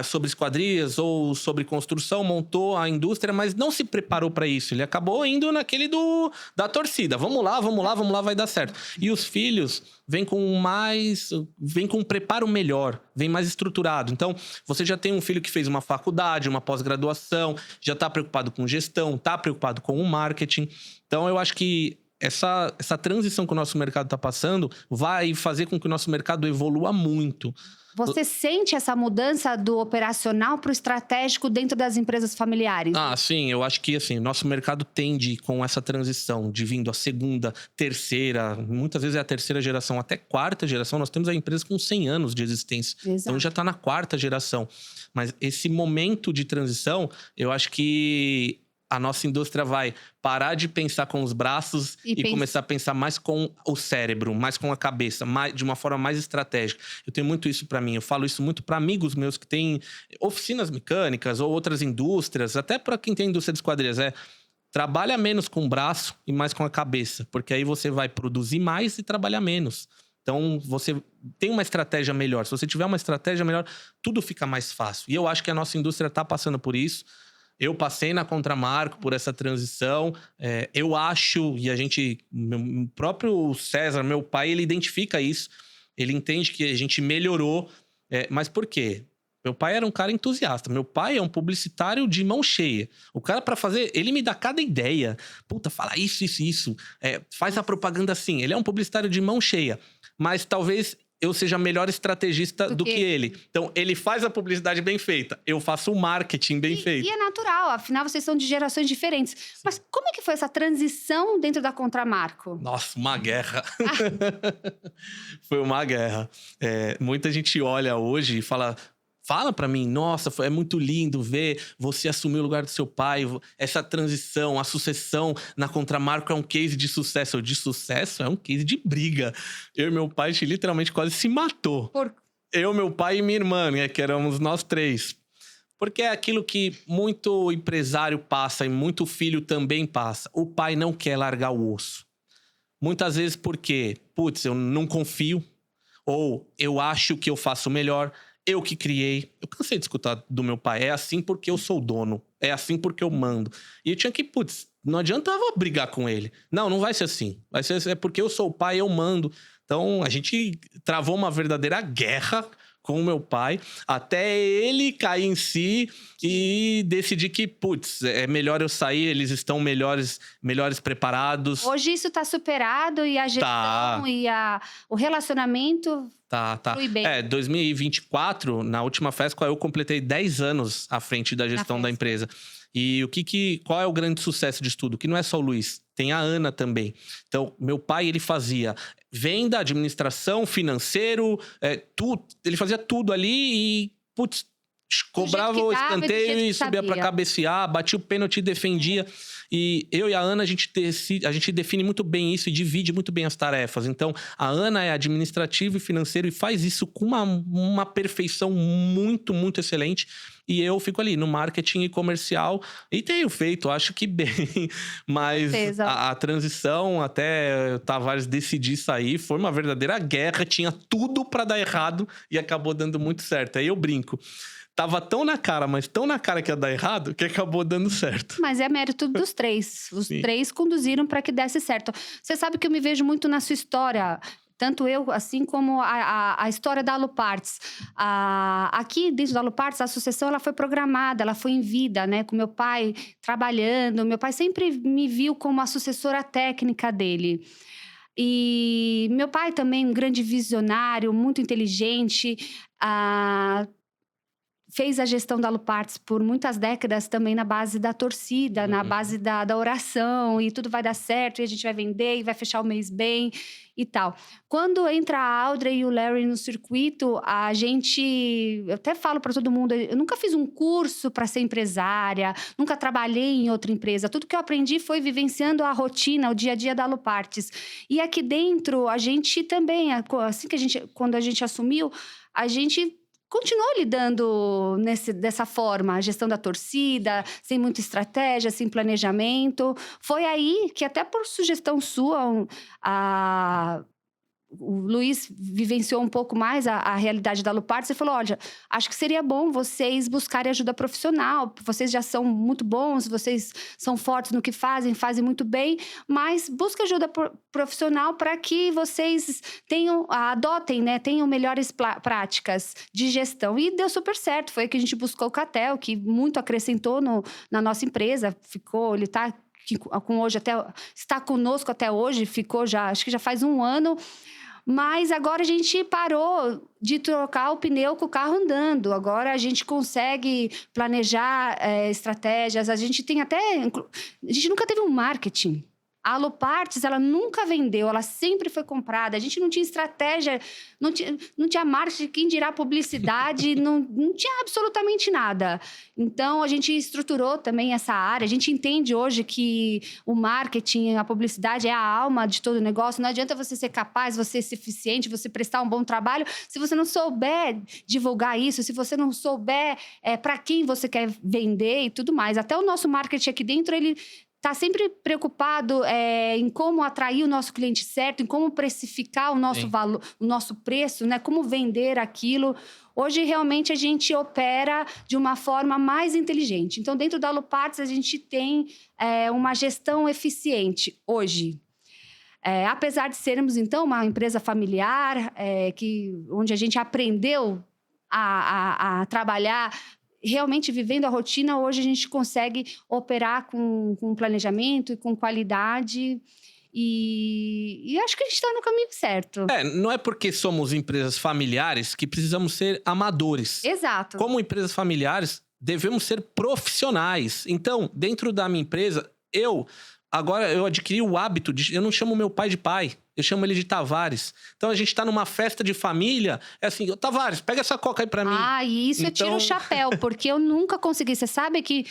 sobre esquadrias ou sobre construção, montou a indústria, mas não se preparou para isso. Ele acabou indo naquele da torcida. Vamos lá, vai dar certo. E os filhos vêm com um preparo melhor, vem mais estruturado. Então, você já tem um filho que fez uma faculdade, uma pós-graduação, já está preocupado com gestão, está preocupado com o marketing. Então, eu acho que essa transição que o nosso mercado está passando vai fazer com que o nosso mercado evolua muito. Você sente essa mudança do operacional para o estratégico dentro das empresas familiares? Sim. Eu acho que assim, nosso mercado tende com essa transição de vindo a segunda, terceira, muitas vezes é a terceira geração, até quarta geração. Nós temos a empresa com 100 anos de existência. Exato. Então já está na quarta geração. Mas esse momento de transição, eu acho que a nossa indústria vai parar de pensar com os braços e começar a pensar mais com o cérebro, mais com a cabeça, de uma forma mais estratégica. Eu tenho muito isso para mim. Eu falo isso muito para amigos meus que têm oficinas mecânicas ou outras indústrias, até para quem tem indústria de esquadrias. Trabalha menos com o braço e mais com a cabeça, porque aí você vai produzir mais e trabalhar menos. Então, você tem uma estratégia melhor. Se você tiver uma estratégia melhor, tudo fica mais fácil. E eu acho que a nossa indústria está passando por isso. Eu passei na Contramarco por essa transição. Eu acho, e o próprio César, meu pai, ele identifica isso. Ele entende que a gente melhorou. Mas por quê? Meu pai era um cara entusiasta. Meu pai é um publicitário de mão cheia. O cara, para fazer, ele me dá cada ideia. Puta, fala isso, isso, isso. Faz a propaganda assim. Ele é um publicitário de mão cheia. Mas talvez eu seja melhor estrategista do que ele. Então, ele faz a publicidade bem feita. Eu faço o marketing bem feito. E é natural, afinal, vocês são de gerações diferentes. Sim. Mas como é que foi essa transição dentro da Contramarco? Nossa, uma guerra. Foi uma guerra. Muita gente olha hoje e fala pra mim, nossa, é muito lindo ver você assumir o lugar do seu pai, essa transição, a sucessão na Contramarco é um case de sucesso. De sucesso é um case de briga. Eu e meu pai, a gente literalmente quase se matou. Eu, meu pai e minha irmã, né, que éramos nós 3. Porque é aquilo que muito empresário passa e muito filho também passa. O pai não quer largar o osso. Muitas vezes porque, putz, eu não confio, ou eu acho que eu faço melhor. Eu que criei. Eu cansei de escutar do meu pai. É assim porque eu sou o dono. É assim porque eu mando. E eu tinha que, não adiantava brigar com ele. Não vai ser assim. Vai ser porque eu sou o pai, eu mando. Então, a gente travou uma verdadeira guerra com o meu pai, até ele cair em si e decidir que, é melhor eu sair, eles estão melhores preparados. Hoje isso tá superado e a gestão e o relacionamento... Tá. 2024, na última festa, eu completei 10 anos à frente da gestão da empresa. E qual é o grande sucesso disso tudo? Que não é só o Luiz, tem a Ana também. Então, meu pai, ele fazia venda, administração, financeiro, tudo. Ele fazia tudo ali e, cobrava o escanteio e subia para cabecear, batia o pênalti e defendia. E eu e a Ana, a gente define muito bem isso e divide muito bem as tarefas. Então, a Ana é administrativo e financeiro e faz isso com uma perfeição muito, muito excelente. E eu fico ali no marketing e comercial e tenho feito, acho que bem. Mas a transição até o Tavares decidir sair foi uma verdadeira guerra. Tinha tudo para dar errado e acabou dando muito certo. Aí eu brinco. Tava tão na cara, mas tão na cara que ia dar errado, que acabou dando certo. Mas é mérito dos 3. Os 3 conduziram para que desse certo. Você sabe que eu me vejo muito na sua história. Tanto eu, assim como a história da Aluparts. Aqui dentro da Aluparts, a sucessão ela foi programada, ela foi em vida, né? Com meu pai trabalhando. Meu pai sempre me viu como a sucessora técnica dele. E meu pai também, um grande visionário, muito inteligente. Fez a gestão da Aluparts por muitas décadas também na base da torcida, na base da oração, e tudo vai dar certo, e a gente vai vender, e vai fechar o mês bem, e tal. Quando entra a Audrey e o Larry no circuito, eu até falo para todo mundo, eu nunca fiz um curso para ser empresária, nunca trabalhei em outra empresa, tudo que eu aprendi foi vivenciando a rotina, o dia a dia da Aluparts. E aqui dentro, a gente também, assim quando a gente assumiu, a gente continuou lidando dessa forma, a gestão da torcida, sem muita estratégia, sem planejamento. Foi aí que, até por sugestão sua, o Luiz vivenciou um pouco mais a realidade da Aluparts e falou, olha, acho que seria bom vocês buscarem ajuda profissional, vocês já são muito bons, vocês são fortes no que fazem muito bem, mas busca ajuda profissional para que vocês adotem, né, tenham melhores práticas de gestão. E deu super certo, foi aí que a gente buscou o Catel, que muito acrescentou na nossa empresa, ele está conosco até hoje, acho que já faz 1 ano. Mas agora a gente parou de trocar o pneu com o carro andando. Agora a gente consegue planejar estratégias. A gente nunca teve um marketing. A Aluparts, ela nunca vendeu, ela sempre foi comprada. A gente não tinha estratégia, não tinha marketing, quem dirá publicidade, não tinha absolutamente nada. Então, a gente estruturou também essa área. A gente entende hoje que o marketing, a publicidade é a alma de todo o negócio. Não adianta você ser capaz, você ser eficiente, você prestar um bom trabalho, se você não souber divulgar isso, se você não souber para quem você quer vender e tudo mais. Até o nosso marketing aqui dentro, ele tá sempre preocupado em como atrair o nosso cliente certo, em como precificar o nosso valor, o nosso preço, né? Como vender aquilo. Hoje, realmente, a gente opera de uma forma mais inteligente. Então, dentro da Aluparts, a gente tem uma gestão eficiente hoje. Apesar de sermos, então, uma empresa familiar, onde a gente aprendeu a trabalhar realmente vivendo a rotina, hoje a gente consegue operar com planejamento e com qualidade. E acho que a gente está no caminho certo. Não é porque somos empresas familiares que precisamos ser amadores. Exato. Como empresas familiares, devemos ser profissionais. Então, dentro da minha empresa, agora eu adquiri o hábito de... Eu não chamo meu pai de pai, eu chamo ele de Tavares. Então, a gente tá numa festa de família, é assim, Tavares, pega essa coca aí pra mim. E isso eu tiro o chapéu, porque eu nunca consegui. Você sabe que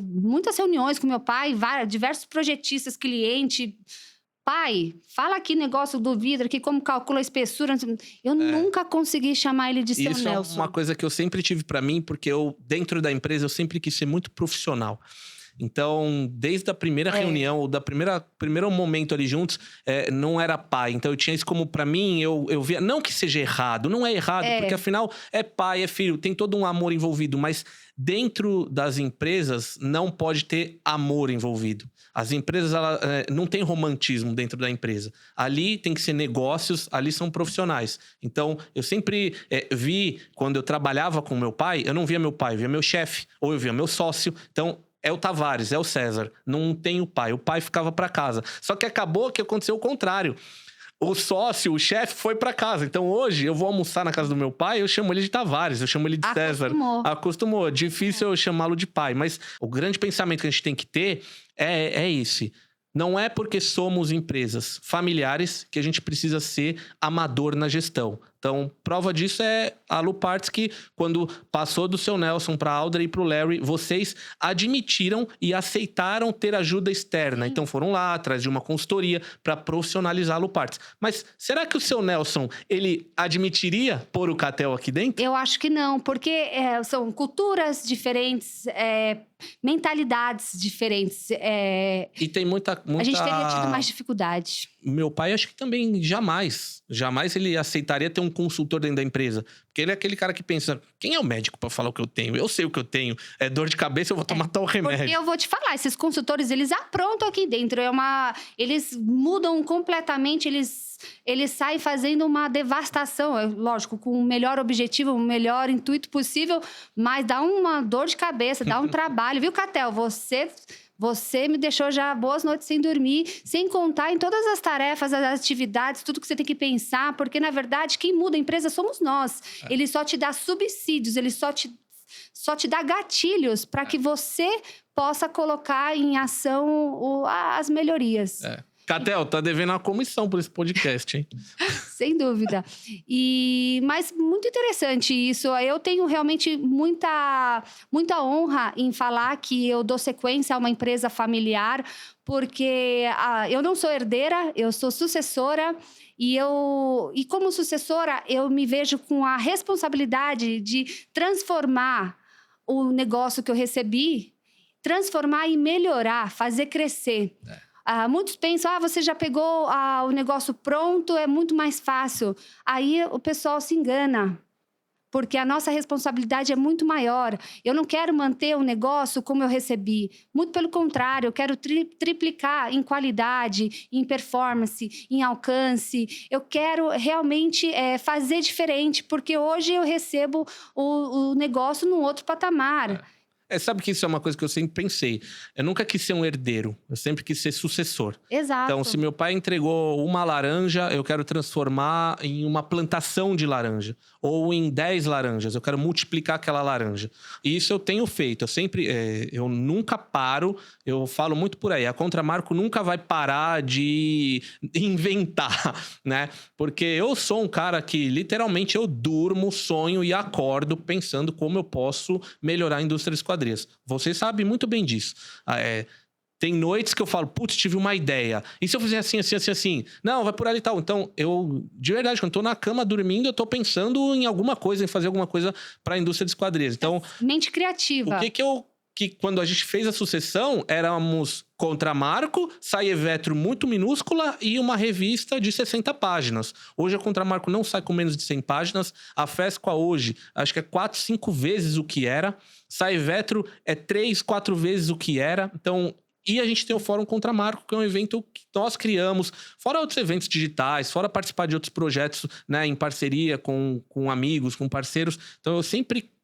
muitas reuniões com meu pai, diversos projetistas, cliente... Pai, fala aqui negócio do vidro, aqui como calcula a espessura. Eu nunca consegui chamar ele de seu Nelson. Isso é uma coisa que eu sempre tive pra mim, porque dentro da empresa, eu sempre quis ser muito profissional. Então, desde a primeira reunião, ou primeiro momento ali juntos, não era pai. Então, eu tinha isso como, pra mim, eu via... Não que seja errado, não é errado, porque afinal, é pai, é filho, tem todo um amor envolvido. Mas dentro das empresas, não pode ter amor envolvido. As empresas, não tem romantismo dentro da empresa. Ali tem que ser negócios, ali são profissionais. Então, eu sempre vi, quando eu trabalhava com meu pai, eu não via meu pai, eu via meu chefe, ou eu via meu sócio. Então, é o Tavares, é o César. Não tem o pai ficava para casa. Só que acabou que aconteceu o contrário. O sócio, o chefe, foi para casa. Então, hoje, eu vou almoçar na casa do meu pai, eu chamo ele de Tavares, eu chamo ele de César. Acostumou. Difícil eu chamá-lo de pai. Mas o grande pensamento que a gente tem que ter é esse. Não é porque somos empresas familiares que a gente precisa ser amador na gestão. Então, prova disso é a Aluparts, que quando passou do seu Nelson para a Audrey e para o Larry, vocês admitiram e aceitaram ter ajuda externa. Então, foram lá atrás de uma consultoria para profissionalizar a Aluparts. Mas será que o seu Nelson, ele admitiria pôr o Catel aqui dentro? Eu acho que não, porque são culturas diferentes, mentalidades diferentes. E tem muita... A gente teria tido mais dificuldade. Meu pai, acho que também jamais ele aceitaria ter um consultor dentro da empresa. Porque ele é aquele cara que pensa, quem é o médico para falar o que eu tenho? Eu sei o que eu tenho. É dor de cabeça, eu vou tomar tal remédio. Porque eu vou te falar, esses consultores, eles aprontam aqui dentro. Eles mudam completamente, eles saem fazendo uma devastação. Lógico, com o melhor objetivo, o melhor intuito possível. Mas dá uma dor de cabeça, dá um trabalho. Viu, Catel? Você me deixou já boas noites sem dormir, sem contar em todas as tarefas, as atividades, tudo que você tem que pensar, porque, na verdade, quem muda a empresa somos nós. Ele só te dá subsídios, ele só te dá gatilhos para que você possa colocar em ação as melhorias. Catel, tá devendo uma comissão por esse podcast, hein? Sem dúvida. Mas muito interessante isso. Eu tenho realmente muita honra em falar que eu dou sequência a uma empresa familiar, porque eu não sou herdeira, eu sou sucessora. E como sucessora, eu me vejo com a responsabilidade de transformar o negócio que eu recebi, transformar e melhorar, fazer crescer. Muitos pensam, você já pegou o negócio pronto, é muito mais fácil. Aí o pessoal se engana, porque a nossa responsabilidade é muito maior. Eu não quero manter o negócio como eu recebi. Muito pelo contrário, eu quero triplicar em qualidade, em performance, em alcance. Eu quero realmente fazer diferente, porque hoje eu recebo o negócio num outro patamar. Sabe que isso é uma coisa que eu sempre pensei. Eu nunca quis ser um herdeiro, eu sempre quis ser sucessor. Exato. Então, se meu pai entregou uma laranja, eu quero transformar em uma plantação de laranja. Ou em 10 laranjas, eu quero multiplicar aquela laranja. E isso eu tenho feito. Eu nunca paro, eu falo muito por aí. A Contramarco nunca vai parar de inventar, né? Porque eu sou um cara que, literalmente, eu durmo, sonho e acordo pensando como eu posso melhorar a indústria de esquadrias. Você sabe muito bem disso. Tem noites que eu falo, putz, tive uma ideia. E se eu fizer assim, assim, assim, assim? Não, vai por ali e tal. Então, de verdade, quando eu tô na cama dormindo, eu tô pensando em alguma coisa, em fazer alguma coisa para a indústria de esquadrias. Então, mente criativa. O que eu que quando a gente fez a sucessão, éramos Contramarco, sai Evetro muito minúscula e uma revista de 60 páginas. Hoje a Contramarco não sai com menos de 100 páginas. A Fesqua hoje, acho que é 4, 5 vezes o que era. Sai Evetro é 3, 4 vezes o que era. Então, e a gente tem o Fórum Contramarco, que é um evento que nós criamos, fora outros eventos digitais, fora participar de outros projetos, né, em parceria com amigos, com parceiros. Então, eu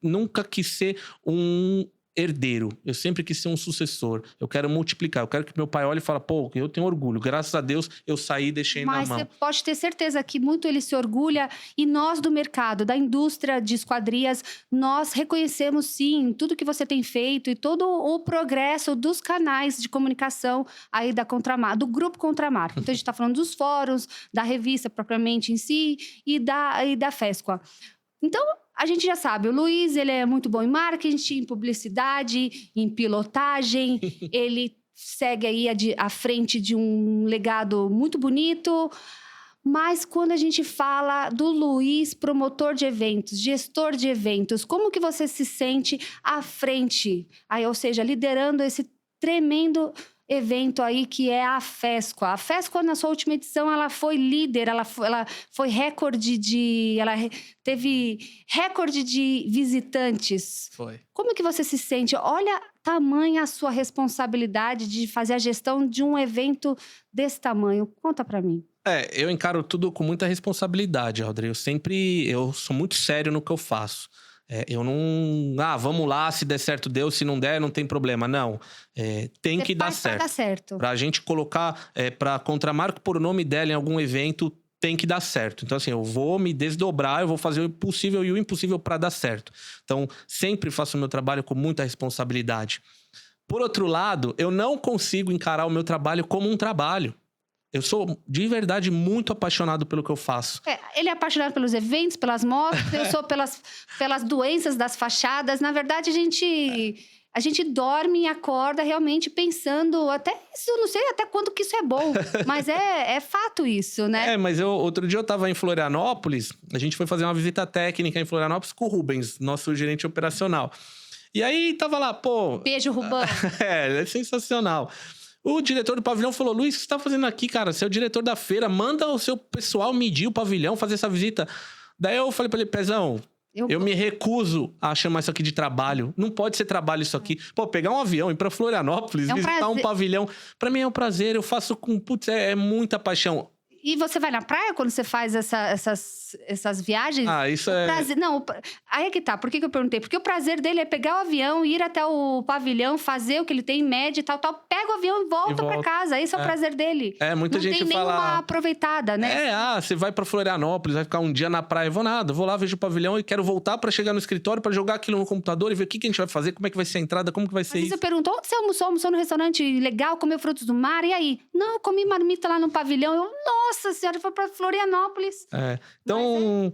nunca quis ser um herdeiro. Eu sempre quis ser um sucessor. Eu quero multiplicar. Eu quero que meu pai olhe e fale, pô, eu tenho orgulho. Graças a Deus, eu saí e deixei na mão. Mas você pode ter certeza que muito ele se orgulha. E nós do mercado, da indústria de esquadrias, nós reconhecemos sim tudo que você tem feito e todo o progresso dos canais de comunicação aí da Contramarco, do Grupo Contramarco. Então, a gente está falando dos fóruns, da revista propriamente em si e da Fesqua. Então, a gente já sabe, o Luiz, ele é muito bom em marketing, em publicidade, em pilotagem. Ele segue aí à frente de um legado muito bonito. Mas quando a gente fala do Luiz, promotor de eventos, gestor de eventos, como que você se sente à frente? Aí, ou seja, liderando esse tremendo evento aí que é a Fesqua. A Fesqua, na sua última edição, ela foi líder, ela foi recorde teve recorde de visitantes. Foi. Como que você se sente? Olha tamanha a sua responsabilidade de fazer a gestão de um evento desse tamanho. Conta pra mim. Eu encaro tudo com muita responsabilidade, Audrey. Eu sou muito sério no que eu faço. Eu não... vamos lá, se der certo, deu. Se não der, não tem problema. Não. Tem que dar certo. Pra dar certo. Pra gente colocar... pra Contramarco por o nome dela em algum evento, tem que dar certo. Então, assim, eu vou me desdobrar, eu vou fazer o possível e o impossível pra dar certo. Então, sempre faço o meu trabalho com muita responsabilidade. Por outro lado, eu não consigo encarar o meu trabalho como um trabalho. Eu sou, de verdade, muito apaixonado pelo que eu faço. Ele é apaixonado pelos eventos, pelas motos, eu sou pelas doenças das fachadas. Na verdade, a gente dorme e acorda realmente pensando até isso, eu não sei até quando que isso é bom, mas é fato isso, né? Mas outro dia eu tava em Florianópolis, a gente foi fazer uma visita técnica em Florianópolis com o Rubens, nosso gerente operacional. E aí tava lá, pô... Beijo, Rubão. Ele é sensacional. O diretor do pavilhão falou, Luiz, o que você tá fazendo aqui, cara? Você é o diretor da feira, manda o seu pessoal medir o pavilhão, fazer essa visita. Daí eu falei pra ele, Pezão, eu me recuso a chamar isso aqui de trabalho. Não pode ser trabalho isso aqui. Pô, pegar um avião, ir pra Florianópolis, visitar um pavilhão. Pra mim é um prazer, eu faço com... Putz, é muita paixão. E você vai na praia quando você faz essas viagens? Isso prazer... Não, aí é que tá. Por que eu perguntei? Porque o prazer dele é pegar o avião, ir até o pavilhão, fazer o que ele tem em média e tal. Pega o avião e volta pra casa. Esse é o prazer dele. Muita gente fala... Não tem nenhuma aproveitada, né? Você vai pra Florianópolis, vai ficar um dia na praia. Vou nada, vou lá, vejo o pavilhão e quero voltar pra chegar no escritório, pra jogar aquilo no computador e ver o que a gente vai fazer, como é que vai ser a entrada, como que vai ser isso. Você perguntou, onde você almoçou? Almoçou no restaurante legal, comeu frutos do mar, e aí? Não, eu comi marmita lá no pavilhão. Nossa senhora, foi pra Florianópolis. Então,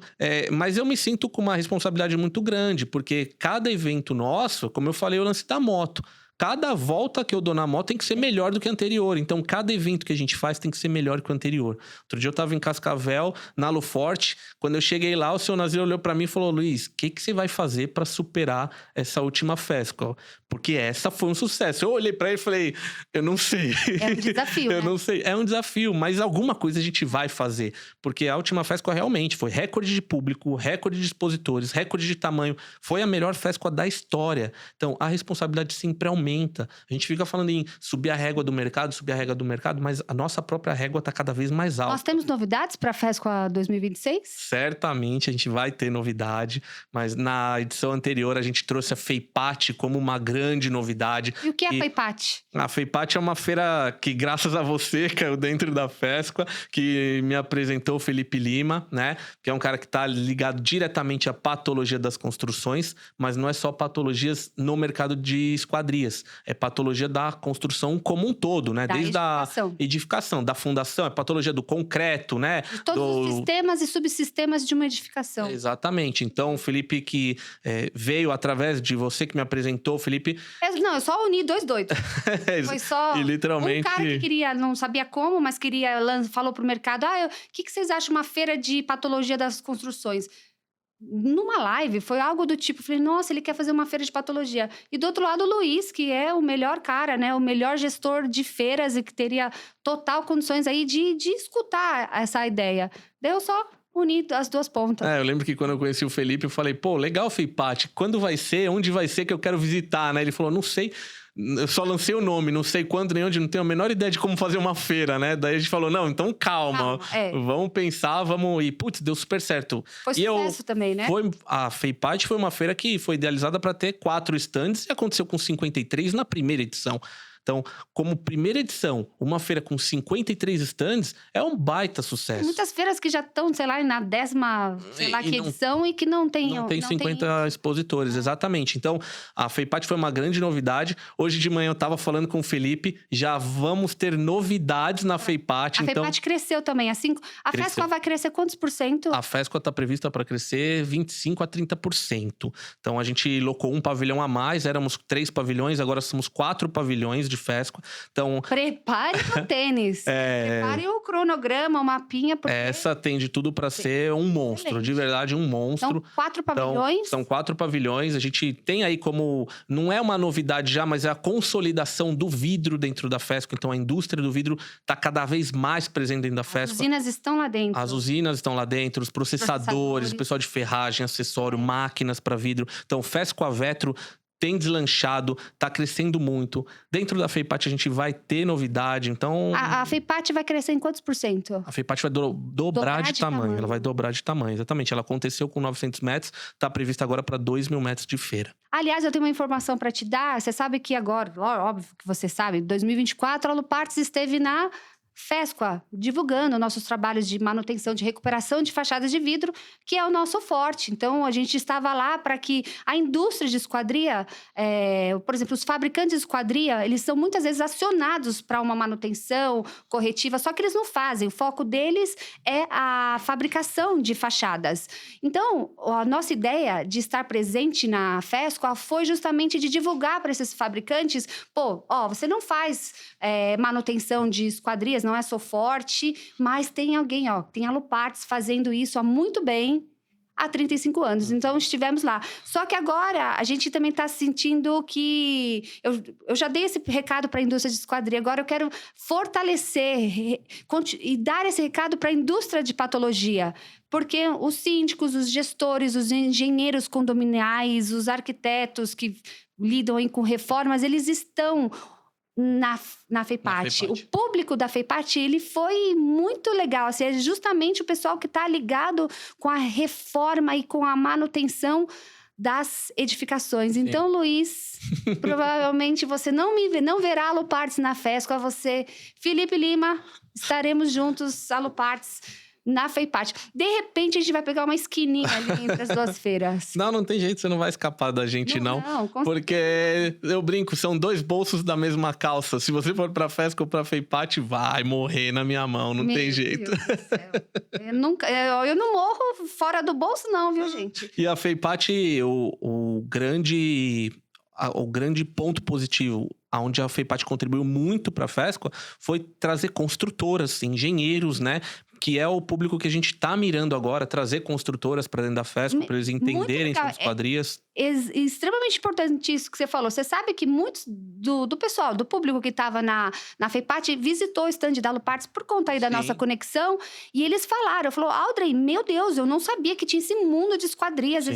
mas eu me sinto com uma responsabilidade muito grande, porque cada evento nosso, como eu falei, o lance da moto. Cada volta que eu dou na moto tem que ser melhor do que a anterior. Então, cada evento que a gente faz tem que ser melhor que o anterior. Outro dia eu tava em Cascavel, na Aluforte. Quando eu cheguei lá, o seu Nazir olhou pra mim e falou, Luiz, o que você vai fazer pra superar essa última Fesqua? Porque essa foi um sucesso. Eu olhei pra ele e falei, eu não sei. É um desafio, Eu não sei. É um desafio, mas alguma coisa a gente vai fazer. Porque a última Fesqua realmente foi recorde de público, recorde de expositores, recorde de tamanho. Foi a melhor Fesqua da história. Então, a responsabilidade sempre aumenta. A gente fica falando em subir a régua do mercado, mas a nossa própria régua está cada vez mais alta. Nós temos novidades para a Fesqua 2026? Certamente a gente vai ter novidade, mas na edição anterior a gente trouxe a FEIPAT como uma grande novidade. E o que é a FEIPAT? A FEIPAT é uma feira que, graças a você, caiu dentro da Fesqua, que me apresentou o Felipe Lima, né? Que é um cara que está ligado diretamente à patologia das construções, mas não é só patologias no mercado de esquadrias. É patologia da construção como um todo, né? Desde a edificação, da fundação, é patologia do concreto, né? De todos os sistemas e subsistemas de uma edificação. Exatamente. Então, o Felipe que veio através de você que me apresentou, Felipe... eu só uni dois doidos. Foi só e literalmente... um cara que queria, não sabia como, mas falou pro mercado, o que vocês acham uma feira de patologia das construções? numa live, foi algo do tipo, falei, nossa, ele quer fazer uma feira de patologia. E do outro lado, o Luiz, que é o melhor cara, né? O melhor gestor de feiras e que teria total condições aí de escutar essa ideia. Daí eu só uni as duas pontas. Eu lembro que quando eu conheci o Felipe, eu falei, pô, legal, FEIPAT, quando vai ser, onde vai ser que eu quero visitar, né? Ele falou, não sei, eu só lancei o nome, não sei quando nem onde, não tenho a menor ideia de como fazer uma feira, né? Daí a gente falou, não, então calma, vamos pensar, vamos... E, putz, deu super certo. Foi sucesso também, né? A FEIPAT foi uma feira que foi idealizada para ter 4 stands e aconteceu com 53 na primeira edição. Então, como primeira edição, uma feira com 53 stands é um baita sucesso. Tem muitas feiras que já estão, sei lá, na 10ª, sei lá, que edição e que não tem... Não tem 50 expositores, exatamente. Então, a FEIPAT foi uma grande novidade. Hoje de manhã eu estava falando com o Felipe, já vamos ter novidades na FEIPAT. A FEIPAT cresceu também. A FESCOA vai crescer quantos por cento? A FESCOA está prevista para crescer 25% a 30%. Então, a gente locou um pavilhão a mais, éramos 3 pavilhões, agora somos 4 pavilhões de FESCOA. Então, prepare o tênis. Prepare o cronograma, o mapinha. Porque... Essa tem de tudo para ser um monstro, excelente. De verdade, um monstro. São 4 pavilhões? São 4 pavilhões. A gente tem aí como... Não é uma novidade já, mas é a consolidação do vidro dentro da FESCOA. Então, a indústria do vidro está cada vez mais presente dentro da FESCOA. As usinas estão lá dentro. As usinas estão lá dentro, os processadores, o pessoal de ferragem, acessório, máquinas para vidro. Então, FESCOA Vetro tem deslanchado, tá crescendo muito. Dentro da FEIPAT a gente vai ter novidade, então... A FEIPAT vai crescer em quantos por cento? A FEIPAT vai dobrar de tamanho. Ela vai dobrar de tamanho, exatamente. Ela aconteceu com 900 metros, tá prevista agora para 2.000 metros de feira. Aliás, eu tenho uma informação para te dar. Você sabe que agora, óbvio que você sabe, em 2024, a Aluparts esteve na FESCOA, divulgando nossos trabalhos de manutenção, de recuperação de fachadas de vidro, que é o nosso forte. Então, a gente estava lá para que a indústria de esquadria, por exemplo, os fabricantes de esquadria, eles são muitas vezes acionados para uma manutenção corretiva, só que eles não fazem. O foco deles é a fabricação de fachadas. Então, a nossa ideia de estar presente na FESCOA foi justamente de divulgar para esses fabricantes, você não faz manutenção de esquadrias, não é só forte, mas tem alguém, tem a Aluparts fazendo isso há muito bem, há 35 anos. Então, estivemos lá. Só que agora, a gente também está sentindo que... Eu já dei esse recado para a indústria de esquadria, agora eu quero fortalecer e dar esse recado para a indústria de patologia. Porque os síndicos, os gestores, os engenheiros condominiais, os arquitetos que lidam aí com reformas, eles estão... Na FEIPAT. O público da FEIPAT, ele foi muito legal. Assim, é justamente o pessoal que está ligado com a reforma e com a manutenção das edificações. Sim. Então, Luiz, provavelmente você não verá Aluparts na FESCOA. Você, Felipe Lima, estaremos juntos, Aluparts, na FEIPAT. De repente, a gente vai pegar uma esquininha ali entre as duas feiras. Não tem jeito, você não vai escapar da gente, não. Porque eu brinco, são 2 bolsos da mesma calça. Se você for pra FESCOA ou pra FEIPAT, vai morrer na minha mão, não tem jeito. Deus do céu. Eu não morro fora do bolso, não, viu, gente? E a FEIPAT, o grande ponto positivo, onde a FEIPAT contribuiu muito para a FESCOA, foi trazer construtoras, engenheiros, né? Que é o público que a gente está mirando agora, trazer construtoras para dentro da FESCOA, para eles entenderem sobre esquadrias. É extremamente importante isso que você falou. Você sabe que muitos do pessoal, do público que estava na FEIPAT, visitou o stand da Aluparts por conta aí da nossa conexão. E eles falou, Audrey, meu Deus, eu não sabia que tinha esse mundo de esquadrias,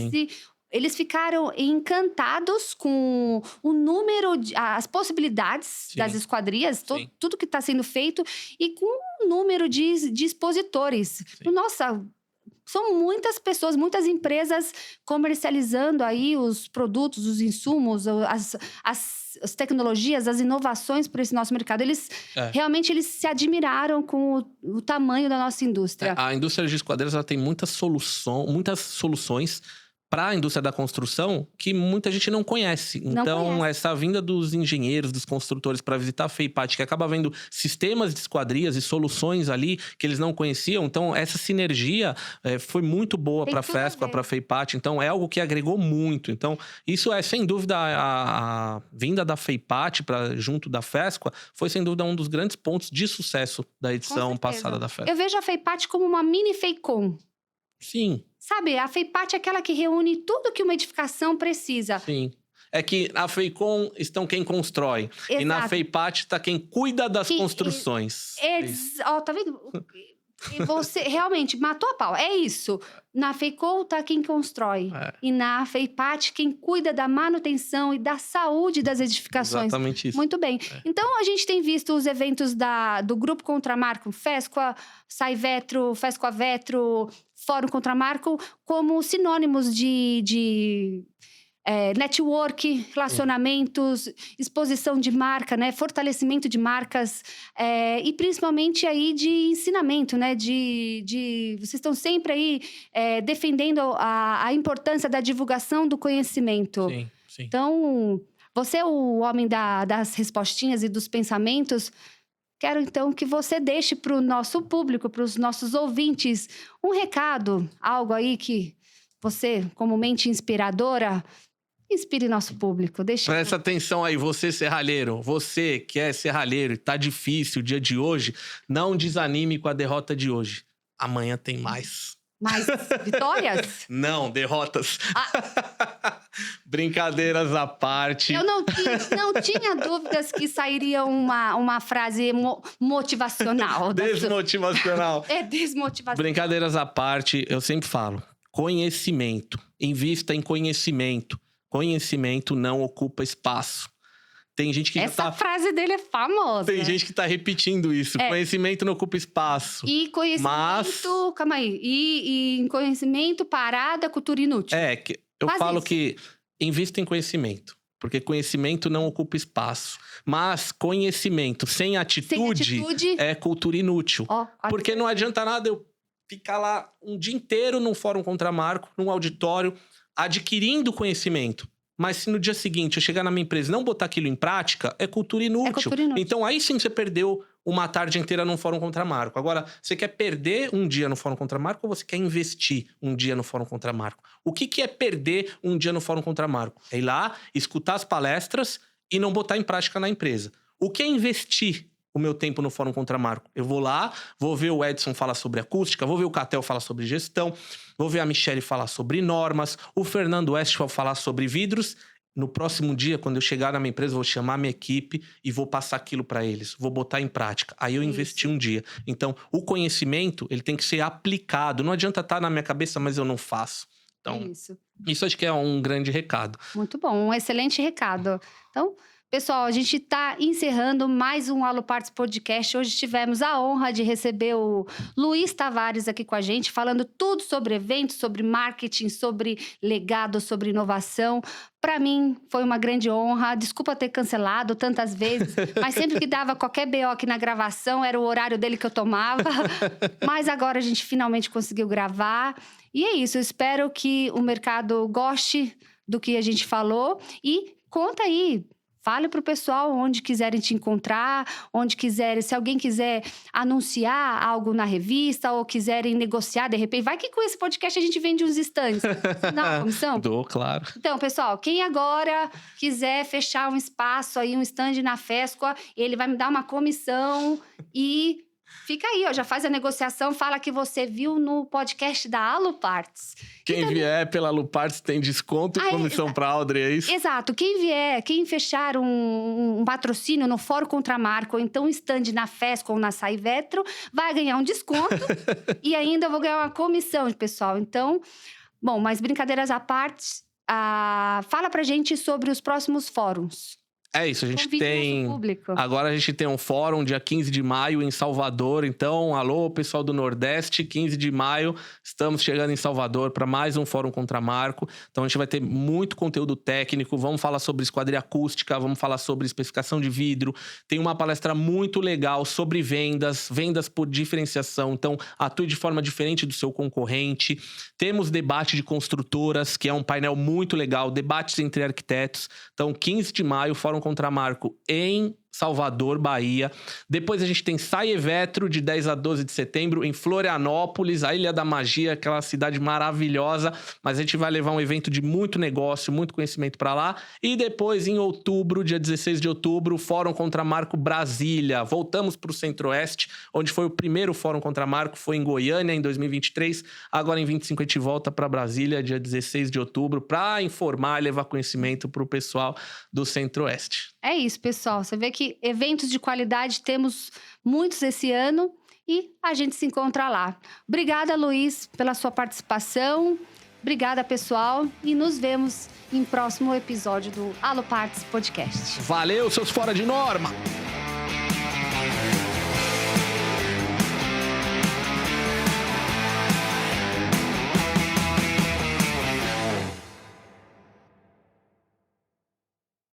Eles ficaram encantados com o número, as possibilidades das esquadrias, tudo que está sendo feito, e com o número de expositores. Nossa, são muitas pessoas, muitas empresas comercializando aí os produtos, os insumos, as tecnologias, as inovações para esse nosso mercado. Realmente eles se admiraram com o tamanho da nossa indústria. A indústria de esquadrias ela tem muitas soluções para a indústria da construção que muita gente não conhece. Então, essa vinda dos engenheiros, dos construtores para visitar a FEIPAT, que acaba vendo sistemas de esquadrias e soluções ali que eles não conheciam. Então, essa sinergia foi muito boa para a FESCOA, para a FEIPAT. Então, é algo que agregou muito. Então, isso sem dúvida, a vinda da FEIPAT junto da FESCOA foi, sem dúvida, um dos grandes pontos de sucesso da edição passada da FESCOA. Eu vejo a FEIPAT como uma mini FEICOM. Sim, Sabe, a FEIPAT é aquela que reúne tudo que uma edificação precisa. sim. É que na FEICOM estão quem constrói. E na Exato. FEIPAT tá quem cuida das Que- construções. Ó, tá vendo? E você realmente matou a pau. É isso. Na FEICOM tá quem constrói. É. E na FEIPAT, quem cuida da manutenção e da saúde das edificações. Exatamente isso. Muito bem. Então, a gente tem visto os eventos do Grupo Contramarco, FESCOA, SAIVETRO, FESCOA-VETRO, Fórum Contramarco, como sinônimos de network, relacionamentos, exposição de marca, né? Fortalecimento de marcas e principalmente aí de ensinamento, né? Vocês estão sempre aí defendendo a importância da divulgação do conhecimento. Sim, sim. Então, você é o homem das respostinhas e dos pensamentos. Quero, então, que você deixe para o nosso público, para os nossos ouvintes, um recado, algo aí que você, como mente inspiradora, inspire nosso público. Presta atenção aí, você serralheiro. Você que é serralheiro e tá difícil o dia de hoje, não desanime com a derrota de hoje. Amanhã tem mais. Mais vitórias? Não, derrotas. Brincadeiras à parte. Eu não tinha dúvidas que sairia uma frase motivacional. Desmotivacional. É desmotivacional. Brincadeiras à parte, eu sempre falo. Conhecimento. Invista em conhecimento. Conhecimento não ocupa espaço. Tem gente que Essa frase dele é famosa. Tem gente que tá repetindo isso. Conhecimento não ocupa espaço. E conhecimento... Calma aí. E em conhecimento, parada, cultura inútil. Eu Quase falo isso. que invista em conhecimento. Porque conhecimento não ocupa espaço. Mas conhecimento sem atitude é cultura inútil. Porque não adianta nada eu ficar lá um dia inteiro num fórum Contramarco, num auditório, adquirindo conhecimento. Mas se no dia seguinte eu chegar na minha empresa e não botar aquilo em prática, é cultura inútil. Então aí sim você perdeu uma tarde inteira num fórum Contramarco. Agora, você quer perder um dia no fórum Contramarco ou você quer investir um dia no fórum Contramarco? O que é perder um dia no fórum Contramarco? É ir lá, escutar as palestras e não botar em prática na empresa. O que é investir o meu tempo no Fórum Contramarco? Eu vou lá, vou ver o Edson falar sobre acústica, vou ver o Catel falar sobre gestão, vou ver a Michele falar sobre normas, o Fernando Westphal falar sobre vidros. No próximo dia, quando eu chegar na minha empresa, eu vou chamar a minha equipe e vou passar aquilo para eles. Vou botar em prática. Aí eu investi um dia. Então, o conhecimento, ele tem que ser aplicado. Não adianta estar na minha cabeça, mas eu não faço. Então, isso acho que é um grande recado. Muito bom, um excelente recado. Então, pessoal, a gente está encerrando mais um Aluparts Podcast. Hoje tivemos a honra de receber o Luiz Tavares aqui com a gente, falando tudo sobre eventos, sobre marketing, sobre legado, sobre inovação. Para mim, foi uma grande honra. Desculpa ter cancelado tantas vezes, mas sempre que dava qualquer BO aqui na gravação, era o horário dele que eu tomava. Mas agora a gente finalmente conseguiu gravar. E é isso, eu espero que o mercado goste do que a gente falou. E conta aí, fale para o pessoal onde quiserem te encontrar, onde quiserem, se alguém quiser anunciar algo na revista ou quiserem negociar, de repente, vai que com esse podcast a gente vende uns estandes. Não, comissão? Dou, claro. Então, pessoal, quem agora quiser fechar um espaço aí, um stand na FESCOA, ele vai me dar uma comissão e fica aí, ó, já faz a negociação, fala que você viu no podcast da Aluparts. Quem vier pela Aluparts tem desconto e comissão para Audrey, é isso? Exato. Quem vier, quem fechar um patrocínio no Fórum Contramarco, ou então um stand na FESCOA ou na SAIVETRO, vai ganhar um desconto e ainda vou ganhar uma comissão, pessoal. Então, bom, mas brincadeiras à parte, fala pra gente sobre os próximos fóruns. É isso, a gente Convide tem... nosso público. Agora a gente tem um fórum dia 15 de maio em Salvador. Então, alô, pessoal do Nordeste, 15 de maio, estamos chegando em Salvador para mais um Fórum Contramarco. Então, a gente vai ter muito conteúdo técnico. Vamos falar sobre esquadria acústica, vamos falar sobre especificação de vidro. Tem uma palestra muito legal sobre vendas, vendas por diferenciação. Então, atue de forma diferente do seu concorrente. Temos debate de construtoras, que é um painel muito legal, debates entre arquitetos. Então, 15 de maio, Fórum Contramarco em Salvador, Bahia. Depois a gente tem Sai Evetro, de 10 a 12 de setembro, em Florianópolis, a Ilha da Magia, aquela cidade maravilhosa. Mas a gente vai levar um evento de muito negócio, muito conhecimento para lá. E depois, em outubro, dia 16 de outubro, Fórum Contra Marco Brasília. Voltamos para o Centro-Oeste, onde foi o primeiro Fórum Contra Marco, foi em Goiânia, em 2023. Agora, em 25, a gente volta para Brasília, dia 16 de outubro, para informar e levar conhecimento para o pessoal do Centro-Oeste. É isso, pessoal. Você vê que eventos de qualidade temos muitos esse ano e a gente se encontra lá. Obrigada, Luiz, pela sua participação. Obrigada, pessoal. E nos vemos em próximo episódio do Aloparts Podcast. Valeu, seus fora de norma!